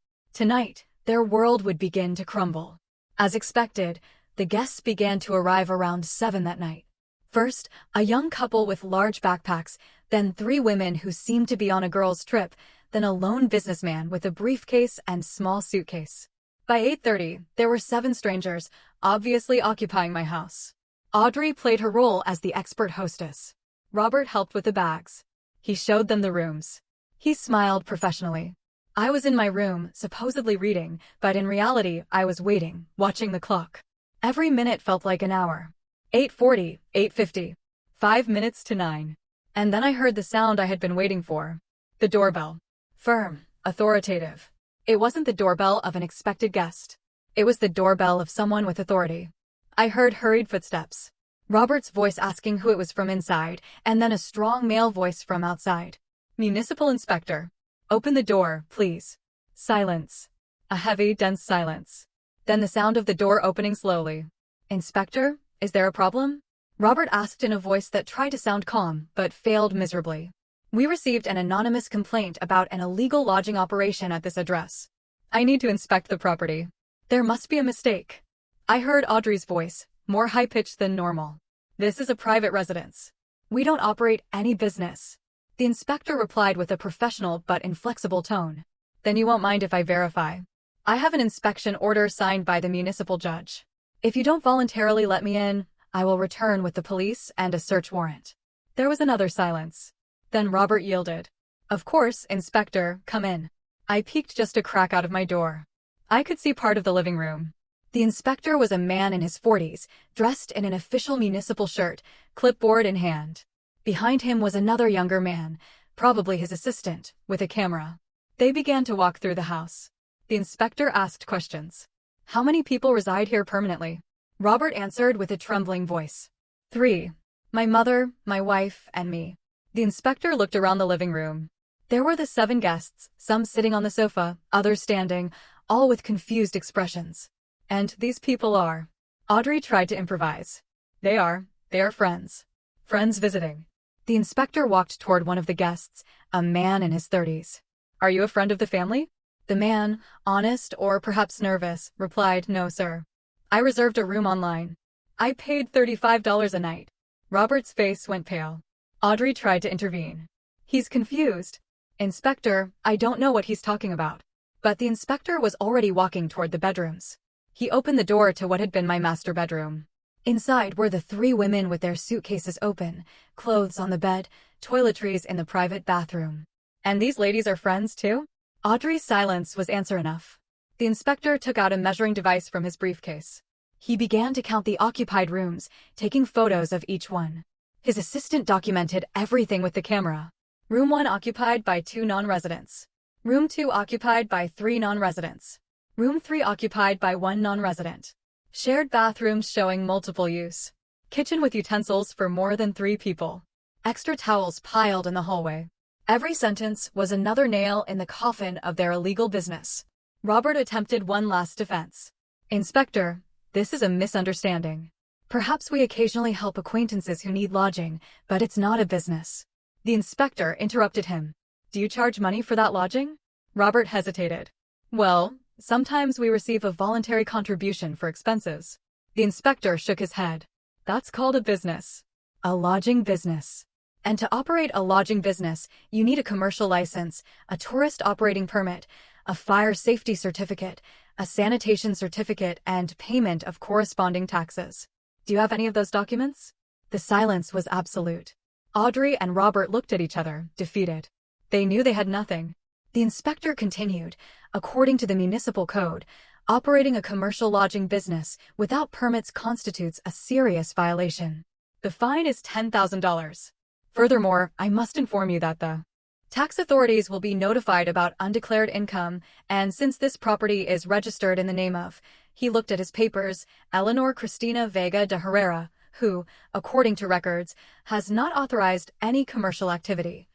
their world would begin to crumble. As expected, the guests began to arrive around 7 that night. First, a young couple with large backpacks, then 3 women who seemed to be on a girls' trip, then a lone businessman with a briefcase and small suitcase. By 8:30, there were 7 strangers, obviously occupying my house. Audrey played her role as the expert hostess. Robert helped with the bags. He showed them the rooms. He smiled professionally. I was in my room, supposedly reading, but in reality, I was waiting, watching the clock. Every minute felt like an hour. 8:40, 8:50. 5 minutes to 9. And then I heard the sound I had been waiting for. The doorbell. Firm, authoritative. It wasn't the doorbell of an expected guest. It was the doorbell of someone with authority. I heard hurried footsteps. Robert's voice asking who it was from inside, and then a strong male voice from outside. Municipal inspector. Open the door, please. Silence. A heavy, dense silence. Then the sound of the door opening slowly. Inspector, is there a problem? Robert asked in a voice that tried to sound calm, but failed miserably. We received an anonymous complaint about an illegal lodging operation at this address. I need to inspect the property. There must be a mistake. I heard Audrey's voice, more high-pitched than normal. This is a private residence. We don't operate any business. The inspector replied with a professional but inflexible tone. Then you won't mind if I verify. I have an inspection order signed by the municipal judge. If you don't voluntarily let me in, I will return with the police and a search warrant. There was another silence. Then Robert yielded. Of course, Inspector, come in. I peeked just a crack out of my door. I could see part of the living room. The inspector was a man in his 40s, dressed in an official municipal shirt, clipboard in hand. Behind him was another younger man, probably his assistant, with a camera. They began to walk through the house. The inspector asked questions. How many people reside here permanently? Robert answered with a trembling voice. 3. My mother, my wife, and me. The inspector looked around the living room. There were the 7 guests, some sitting on the sofa, others standing, all with confused expressions. And these people are. Audrey tried to improvise. They are friends. Friends visiting. The inspector walked toward one of the guests, a man in his 30s. Are you a friend of the family? The man, honest or perhaps nervous, replied, No, sir. I reserved a room online. I paid $35 a night. Robert's face went pale. Audrey tried to intervene. He's confused. Inspector, I don't know what he's talking about. But the inspector was already walking toward the bedrooms. He opened the door to what had been my master bedroom. Inside were the 3 women with their suitcases open, clothes on the bed, toiletries in the private bathroom. And these ladies are friends too? Audrey's silence was answer enough. The inspector took out a measuring device from his briefcase. He began to count the occupied rooms, taking photos of each one. His assistant documented everything with the camera. Room 1 occupied by 2 non-residents. Room 2 occupied by 3 non-residents. Room 3 occupied by 1 non-resident. Shared bathrooms showing multiple use. Kitchen with utensils for more than 3 people. Extra towels piled in the hallway. Every sentence was another nail in the coffin of their illegal business. Robert attempted one last defense. Inspector, this is a misunderstanding. Perhaps we occasionally help acquaintances who need lodging, but it's not a business. The inspector interrupted him. Do you charge money for that lodging? Robert hesitated. Well, sometimes we receive a voluntary contribution for expenses. The inspector shook his head. That's called a business. A lodging business. And to operate a lodging business, you need a commercial license, a tourist operating permit, a fire safety certificate, a sanitation certificate, and payment of corresponding taxes. Do you have any of those documents? The silence was absolute. Audrey and Robert looked at each other, defeated. They knew they had nothing. The inspector continued, according to the municipal code, operating a commercial lodging business without permits constitutes a serious violation. The fine is $10,000. Furthermore, I must inform you that the tax authorities will be notified about undeclared income, and since this property is registered in the name of, he looked at his papers, Eleanor Cristina Vega de Herrera, who, according to records, has not authorized any commercial activity.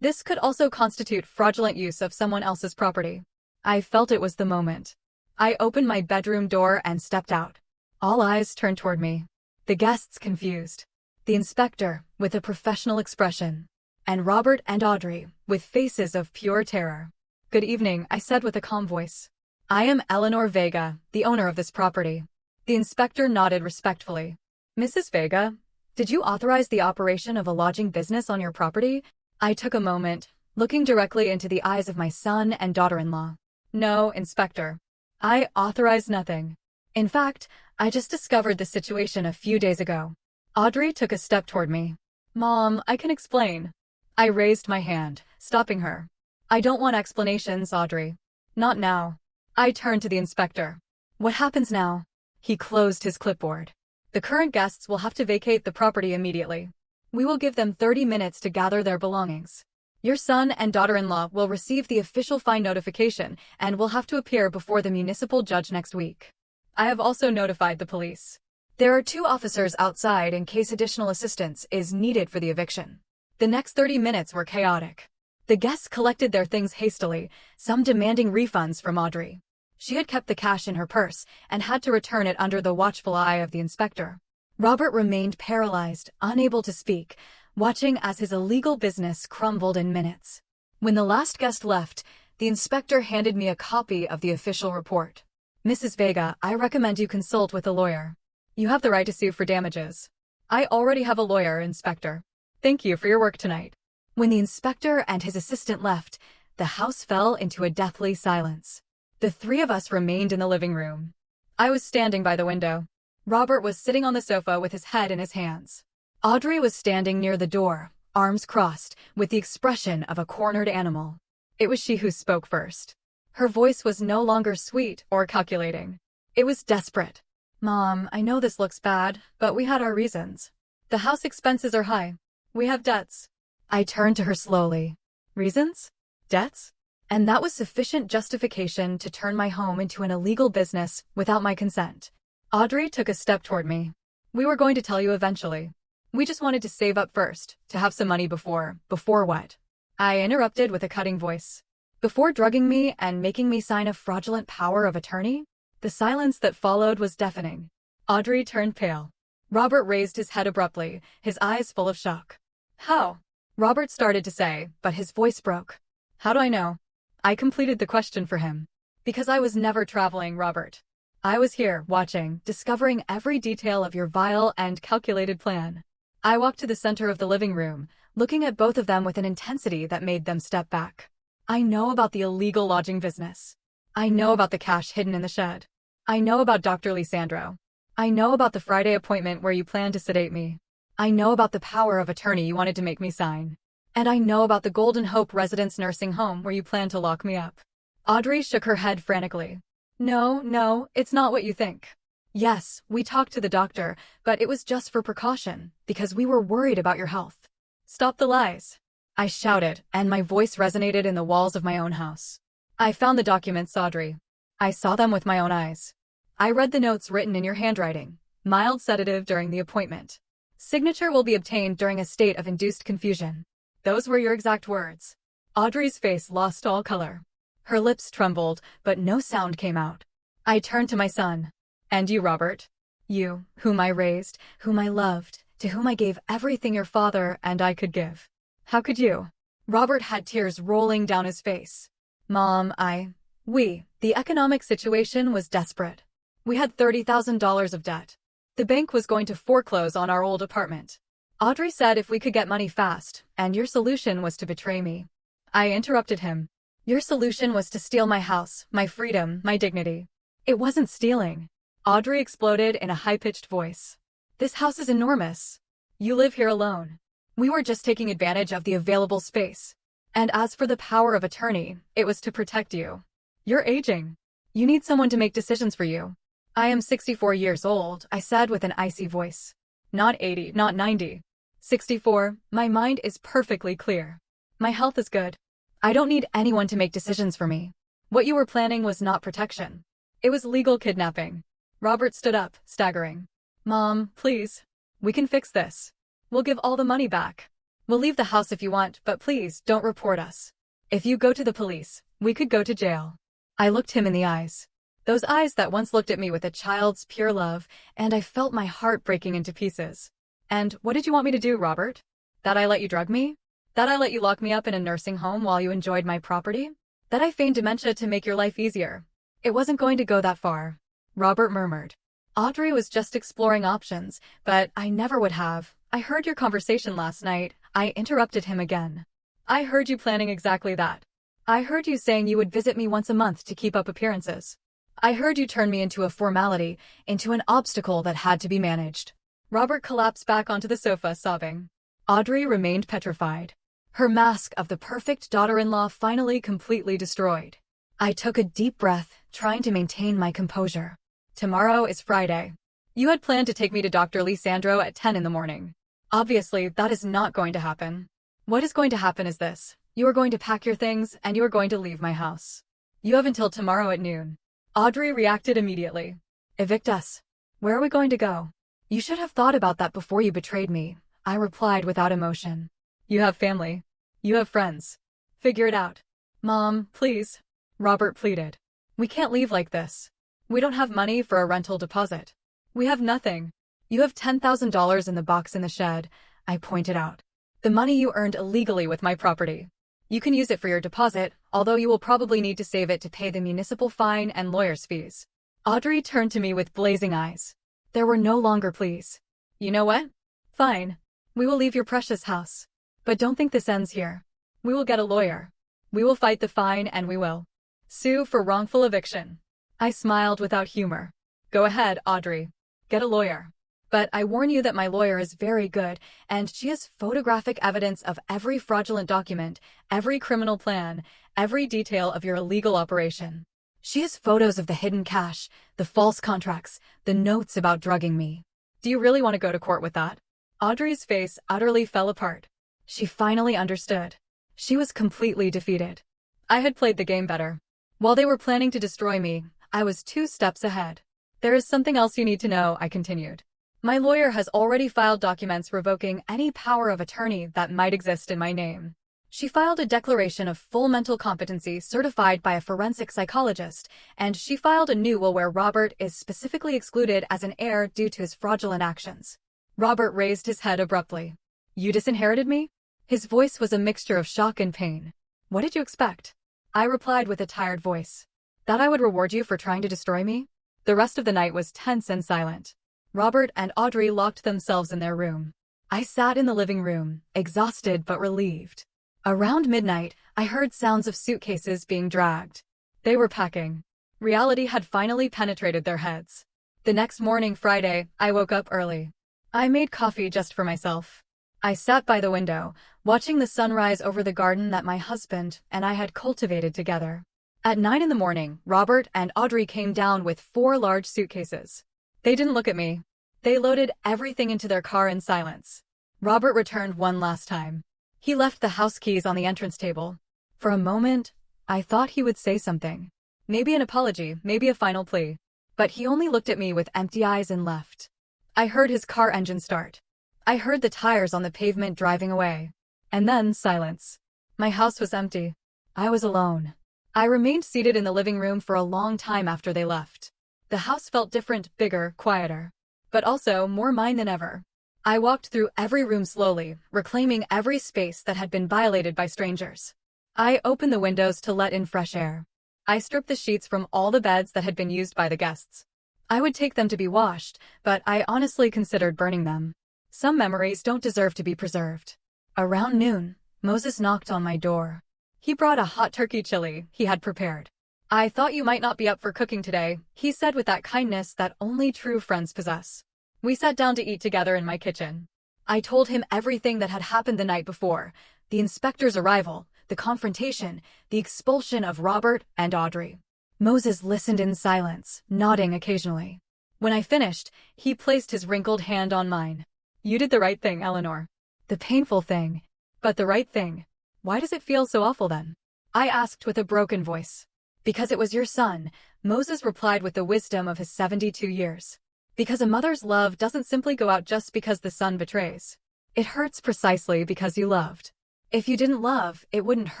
This could also constitute fraudulent use of someone else's property. I felt it was the moment. I opened my bedroom door and stepped out. All eyes turned toward me. The guests confused. The inspector, with a professional expression, and Robert and Audrey, with faces of pure terror. "Good evening," I said with a calm voice. "I am Eleanor Vega, the owner of this property." The inspector nodded respectfully. "Mrs. Vega, did you authorize the operation of a lodging business on your property?" I took a moment, looking directly into the eyes of my son and daughter-in-law. "No, Inspector. I authorized nothing. In fact, I just discovered the situation a few days ago." Audrey took a step toward me. "Mom, I can explain." I raised my hand, stopping her. "I don't want explanations, Audrey. Not now." I turned to the inspector. "What happens now?" He closed his clipboard. "The current guests will have to vacate the property immediately. We will give them 30 minutes to gather their belongings. Your son and daughter-in-law will receive the official fine notification and will have to appear before the municipal judge next week. I have also notified the police. There are 2 officers outside in case additional assistance is needed for the eviction." The next 30 minutes were chaotic. The guests collected their things hastily, some demanding refunds from Audrey. She had kept the cash in her purse and had to return it under the watchful eye of the inspector. Robert remained paralyzed, unable to speak, watching as his illegal business crumbled in minutes. When the last guest left, the inspector handed me a copy of the official report. "Mrs. Vega, I recommend you consult with a lawyer. You have the right to sue for damages." "I already have a lawyer, Inspector. Thank you for your work tonight." When the inspector and his assistant left, the house fell into a deathly silence. The 3 of us remained in the living room. I was standing by the window. Robert was sitting on the sofa with his head in his hands. Audrey was standing near the door, arms crossed, with the expression of a cornered animal. It was she who spoke first. Her voice was no longer sweet or calculating. It was desperate. "Mom, I know this looks bad, but we had our reasons. The house expenses are high. We have debts." I turned to her slowly. "Reasons? Debts?" And that was sufficient justification to turn my home into an illegal business without my consent. Audrey took a step toward me. "We were going to tell you eventually. We just wanted to save up first, to have some money before what?" I interrupted with a cutting voice. "Before drugging me and making me sign a fraudulent power of attorney?" The silence that followed was deafening. Audrey turned pale. Robert raised his head abruptly, his eyes full of shock. "How?" Robert started to say, but his voice broke. "How do I know?" I completed the question for him. "Because I was never traveling, Robert. I was here, watching, discovering every detail of your vile and calculated plan." I walked to the center of the living room, looking at both of them with an intensity that made them step back. "I know about the illegal lodging business. I know about the cash hidden in the shed. I know about Dr. Lisandro. I know about the Friday appointment where you planned to sedate me. I know about the power of attorney you wanted to make me sign. And I know about the Golden Hope Residence nursing home where you planned to lock me up." Audrey shook her head frantically. No, it's not what you think. Yes, we talked to the doctor, but it was just for precaution, because we were worried about your health." "Stop the lies," I shouted, and my voice resonated in the walls of my own house. "I found the documents, Audrey. I saw them with my own eyes. I read the notes written in your handwriting. Mild sedative during the appointment. Signature will be obtained during a state of induced confusion. Those were your exact words." Audrey's face lost all color. Her lips trembled, but no sound came out. I turned to my son. "And you, Robert? You, whom I raised, whom I loved, to whom I gave everything your father and I could give. How could you?" Robert had tears rolling down his face. "Mom, the economic situation was desperate. We had $30,000 of debt. The bank was going to foreclose on our old apartment. Audrey said if we could get money fast, and your solution was to betray me." I interrupted him. Your solution was to steal my house, my freedom, my dignity. It wasn't stealing. Audrey exploded in a high-pitched voice. This house is enormous. You live here alone. We were just taking advantage of the available space. And as for the power of attorney, it was to protect you. You're aging. You need someone to make decisions for you. I am 64 years old, I said with an icy voice. Not 80, not 90. 64, my mind is perfectly clear. My health is good. I don't need anyone to make decisions for me. What you were planning was not protection. It was legal kidnapping. Robert stood up, staggering. Mom, please. We can fix this. We'll give all the money back. We'll leave the house if you want, but please don't report us. If you go to the police, we could go to jail. I looked him in the eyes. Those eyes that once looked at me with a child's pure love, and I felt my heart breaking into pieces. And what did you want me to do, Robert? That I let you drug me? That I let you lock me up in a nursing home while you enjoyed my property? That I feigned dementia to make your life easier? It wasn't going to go that far. Robert murmured. Audrey was just exploring options, but I never would have. I heard your conversation last night. I interrupted him again. I heard you planning exactly that. I heard you saying you would visit me once a month to keep up appearances. I heard you turn me into a formality, into an obstacle that had to be managed. Robert collapsed back onto the sofa, sobbing. Audrey remained petrified. Her mask of the perfect daughter-in-law finally completely destroyed. I took a deep breath, trying to maintain my composure. Tomorrow is Friday. You had planned to take me to Dr. Lisandro at 10 in the morning. Obviously, that is not going to happen. What is going to happen is this. You are going to pack your things, and you are going to leave my house. You have until tomorrow at noon. Audrey reacted immediately. Evict us. Where are we going to go? You should have thought about that before you betrayed me, I replied without emotion. You have family. You have friends. Figure it out. Mom, please. Robert pleaded. We can't leave like this. We don't have money for a rental deposit. We have nothing. You have $10,000 in the box in the shed, I pointed out. The money you earned illegally with my property. You can use it for your deposit, although you will probably need to save it to pay the municipal fine and lawyer's fees. Audrey turned to me with blazing eyes. There were no longer pleas. You know what? Fine. We will leave your precious house. But don't think this ends here. We will get a lawyer. We will fight the fine and we will sue for wrongful eviction. I smiled without humor. Go ahead, Audrey. Get a lawyer. But I warn you that my lawyer is very good, and she has photographic evidence of every fraudulent document, every criminal plan, every detail of your illegal operation. She has photos of the hidden cash, the false contracts, the notes about drugging me. Do you really want to go to court with that? Audrey's face utterly fell apart. She finally understood. She was completely defeated. I had played the game better. While they were planning to destroy me, I was 2 steps ahead. There is something else you need to know, I continued. My lawyer has already filed documents revoking any power of attorney that might exist in my name. She filed a declaration of full mental competency certified by a forensic psychologist, and she filed a new will where Robert is specifically excluded as an heir due to his fraudulent actions. Robert raised his head abruptly. You disinherited me? His voice was a mixture of shock and pain. What did you expect? I replied with a tired voice. That I would reward you for trying to destroy me? The rest of the night was tense and silent. Robert and Audrey locked themselves in their room. I sat in the living room, exhausted but relieved. Around midnight, I heard sounds of suitcases being dragged. They were packing. Reality had finally penetrated their heads. The next morning, Friday, I woke up early. I made coffee just for myself. I sat by the window, watching the sunrise over the garden that my husband and I had cultivated together. At 9 in the morning, Robert and Audrey came down with 4 large suitcases. They didn't look at me. They loaded everything into their car in silence. Robert returned one last time. He left the house keys on the entrance table. For a moment, I thought he would say something. Maybe an apology, maybe a final plea. But he only looked at me with empty eyes and left. I heard his car engine start. I heard the tires on the pavement driving away. And then silence. My house was empty. I was alone. I remained seated in the living room for a long time after they left. The house felt different, bigger, quieter. But also more mine than ever. I walked through every room slowly, reclaiming every space that had been violated by strangers. I opened the windows to let in fresh air. I stripped the sheets from all the beds that had been used by the guests. I would take them to be washed, but I honestly considered burning them. Some memories don't deserve to be preserved. Around noon, Moses knocked on my door. He brought a hot turkey chili he had prepared. "I thought you might not be up for cooking today," he said with that kindness that only true friends possess. We sat down to eat together in my kitchen. I told him everything that had happened the night before, the inspector's arrival, the confrontation, the expulsion of Robert and Audrey. Moses listened in silence, nodding occasionally. When I finished, he placed his wrinkled hand on mine. "You did the right thing, Eleanor." "The painful thing." "But the right thing. Why does it feel so awful then?" I asked with a broken voice. "Because it was your son," Moses replied with the wisdom of his 72 years. "Because a mother's love doesn't simply go out just because the son betrays. It hurts precisely because you loved. If you didn't love, it wouldn't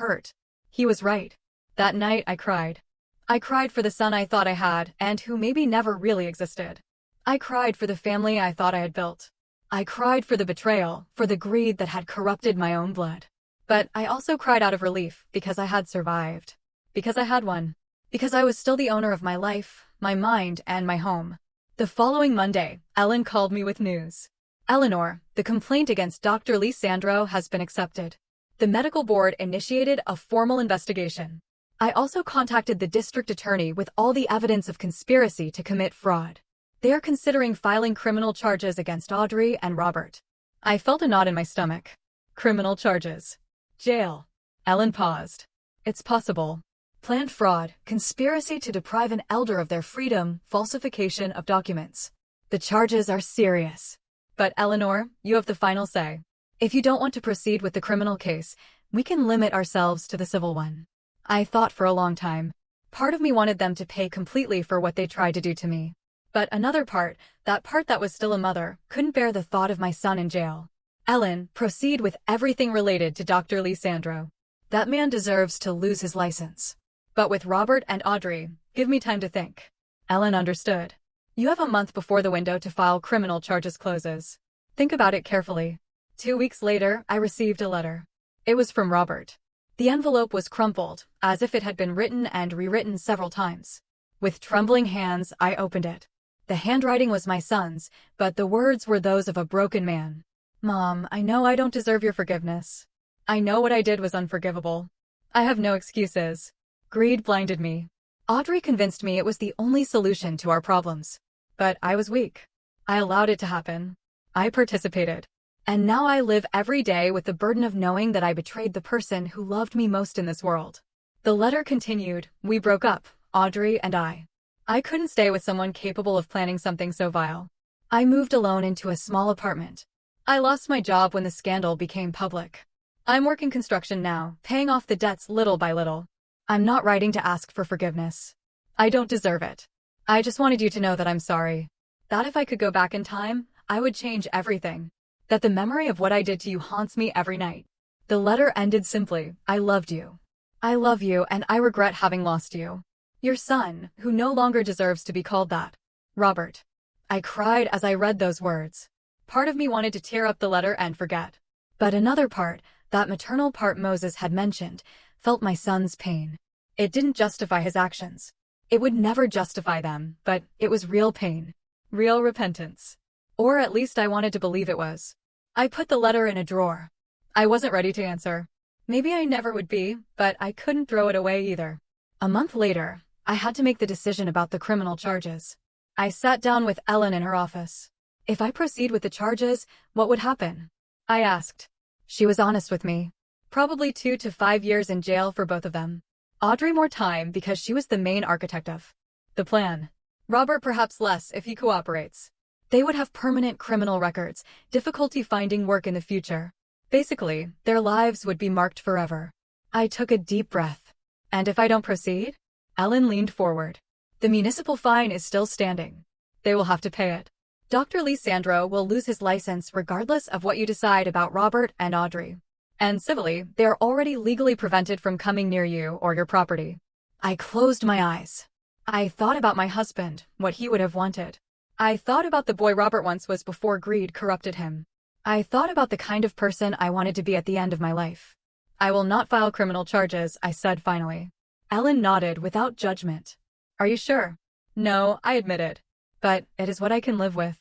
hurt." He was right. That night I cried. I cried for the son I thought I had and who maybe never really existed. I cried for the family I thought I had built. I cried for the betrayal, for the greed that had corrupted my own blood. But I also cried out of relief because I had survived. Because I had won. Because I was still the owner of my life, my mind, and my home. The following Monday, Ellen called me with news. "Eleanor, the complaint against Dr. Lisandro has been accepted. The medical board initiated a formal investigation. I also contacted the district attorney with all the evidence of conspiracy to commit fraud. They are considering filing criminal charges against Audrey and Robert." I felt a knot in my stomach. Criminal charges. Jail. Ellen paused. "It's possible. Planned fraud, conspiracy to deprive an elder of their freedom, falsification of documents. The charges are serious. But Eleanor, you have the final say. If you don't want to proceed with the criminal case, we can limit ourselves to the civil one." I thought for a long time. Part of me wanted them to pay completely for what they tried to do to me. But another part, that part that was still a mother, couldn't bear the thought of my son in jail. "Ellen, proceed with everything related to Dr. Lisandro. That man deserves to lose his license. But with Robert and Audrey, give me time to think." Ellen understood. "You have a month before the window to file criminal charges closes. Think about it carefully." 2 weeks later, I received a letter. It was from Robert. The envelope was crumpled, as if it had been written and rewritten several times. With trembling hands, I opened it. The handwriting was my son's, but the words were those of a broken man. "Mom, I know I don't deserve your forgiveness. I know what I did was unforgivable. I have no excuses. Greed blinded me. Audrey convinced me it was the only solution to our problems. But I was weak. I allowed it to happen. I participated. And now I live every day with the burden of knowing that I betrayed the person who loved me most in this world." The letter continued. "We broke up, Audrey and I. I couldn't stay with someone capable of planning something so vile. I moved alone into a small apartment. I lost my job when the scandal became public. I'm working construction now, paying off the debts little by little. I'm not writing to ask for forgiveness. I don't deserve it. I just wanted you to know that I'm sorry. That if I could go back in time, I would change everything. That the memory of what I did to you haunts me every night." The letter ended simply, "I loved you. I love you and I regret having lost you. Your son, who no longer deserves to be called that. Robert." I cried as I read those words. Part of me wanted to tear up the letter and forget. But another part, that maternal part Moses had mentioned, felt my son's pain. It didn't justify his actions. It would never justify them, but it was real pain. Real repentance. Or at least I wanted to believe it was. I put the letter in a drawer. I wasn't ready to answer. Maybe I never would be, but I couldn't throw it away either. A month later, I had to make the decision about the criminal charges. I sat down with Ellen in her office. If I proceed with the charges, what would happen? I asked. She was honest with me. Probably 2 to 5 years in jail for both of them. Audrey more time because she was the main architect of the plan. Robert perhaps less if he cooperates. They would have permanent criminal records, difficulty finding work in the future. Basically, their lives would be marked forever. I took a deep breath. "And if I don't proceed?" Ellen leaned forward. "The municipal fine is still standing. They will have to pay it. Dr. Lisandro will lose his license regardless of what you decide about Robert and Audrey. And civilly, they are already legally prevented from coming near you or your property." I closed my eyes. I thought about my husband, what he would have wanted. I thought about the boy Robert once was before greed corrupted him. I thought about the kind of person I wanted to be at the end of my life. "I will not file criminal charges," I said finally. Ellen nodded without judgment. "Are you sure?" "No," I admitted. "But it is what I can live with.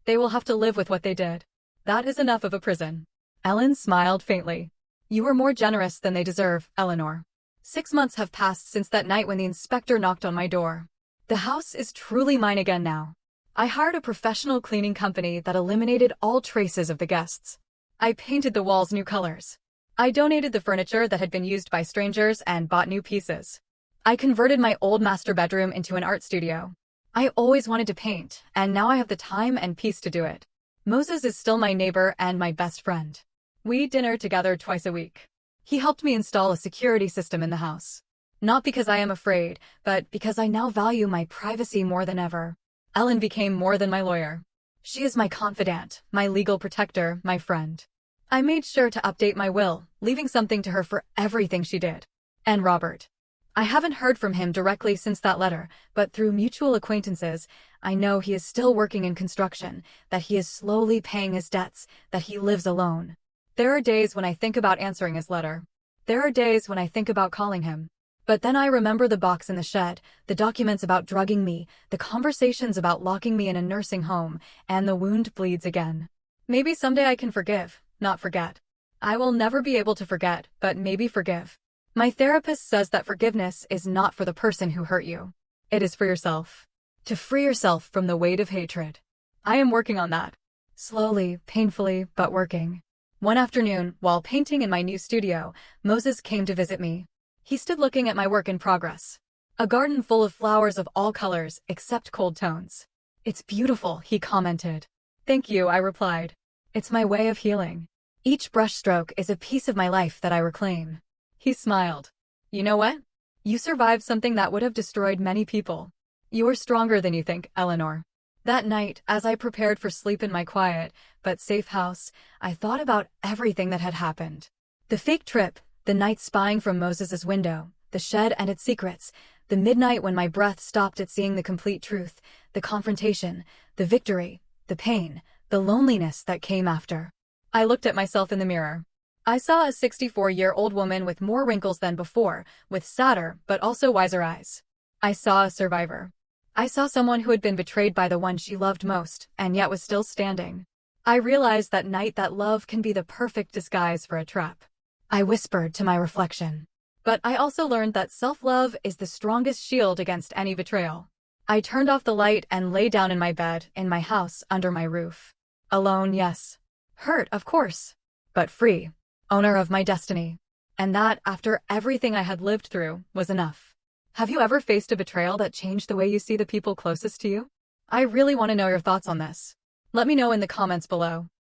They will have to live with what they did. That is enough of a prison." Ellen smiled faintly. "You were more generous than they deserve, Eleanor. 6 months have passed since that night when the inspector knocked on my door. The house is truly mine again now. I hired a professional cleaning company that eliminated all traces of the guests. I painted the walls new colors. I donated the furniture that had been used by strangers and bought new pieces. I converted my old master bedroom into an art studio. I always wanted to paint, and now I have the time and peace to do it. Moses is still my neighbor and my best friend. We eat dinner together twice a week. He helped me install a security system in the house. Not because I am afraid, but because I now value my privacy more than ever. Ellen became more than my lawyer. She is my confidant, my legal protector, my friend. I made sure to update my will, leaving something to her for everything she did. And Robert. I haven't heard from him directly since that letter, but through mutual acquaintances, I know he is still working in construction, that he is slowly paying his debts, that he lives alone. There are days when I think about answering his letter. There are days when I think about calling him. But then I remember the box in the shed, the documents about drugging me, the conversations about locking me in a nursing home, and the wound bleeds again. Maybe someday I can forgive, not forget. I will never be able to forget, but maybe forgive. My therapist says that forgiveness is not for the person who hurt you. It is for yourself. To free yourself from the weight of hatred. I am working on that. Slowly, painfully, but working. One afternoon, while painting in my new studio, Moses came to visit me. He stood looking at my work in progress. A garden full of flowers of all colors, except cold tones. "It's beautiful," he commented. "Thank you," I replied. "It's my way of healing. Each brushstroke is a piece of my life that I reclaim." He smiled. "You know what? You survived something that would have destroyed many people. You are stronger than you think, Eleanor." That night, as I prepared for sleep in my quiet, but safe house, I thought about everything that had happened. The fake trip, the night spying from Moses's window, the shed and its secrets, the midnight when my breath stopped at seeing the complete truth, the confrontation, the victory, the pain, the loneliness that came after. I looked at myself in the mirror. I saw a 64-year-old woman with more wrinkles than before, with sadder but also wiser eyes. I saw a survivor. I saw someone who had been betrayed by the one she loved most, and yet was still standing. I realized that night that love can be the perfect disguise for a trap. I whispered to my reflection. But I also learned that self-love is the strongest shield against any betrayal. I turned off the light and lay down in my bed, in my house, under my roof. Alone, yes. Hurt, of course. But free. Owner of my destiny. And that, after everything I had lived through, was enough. Have you ever faced a betrayal that changed the way you see the people closest to you? I really want to know your thoughts on this. Let me know in the comments below.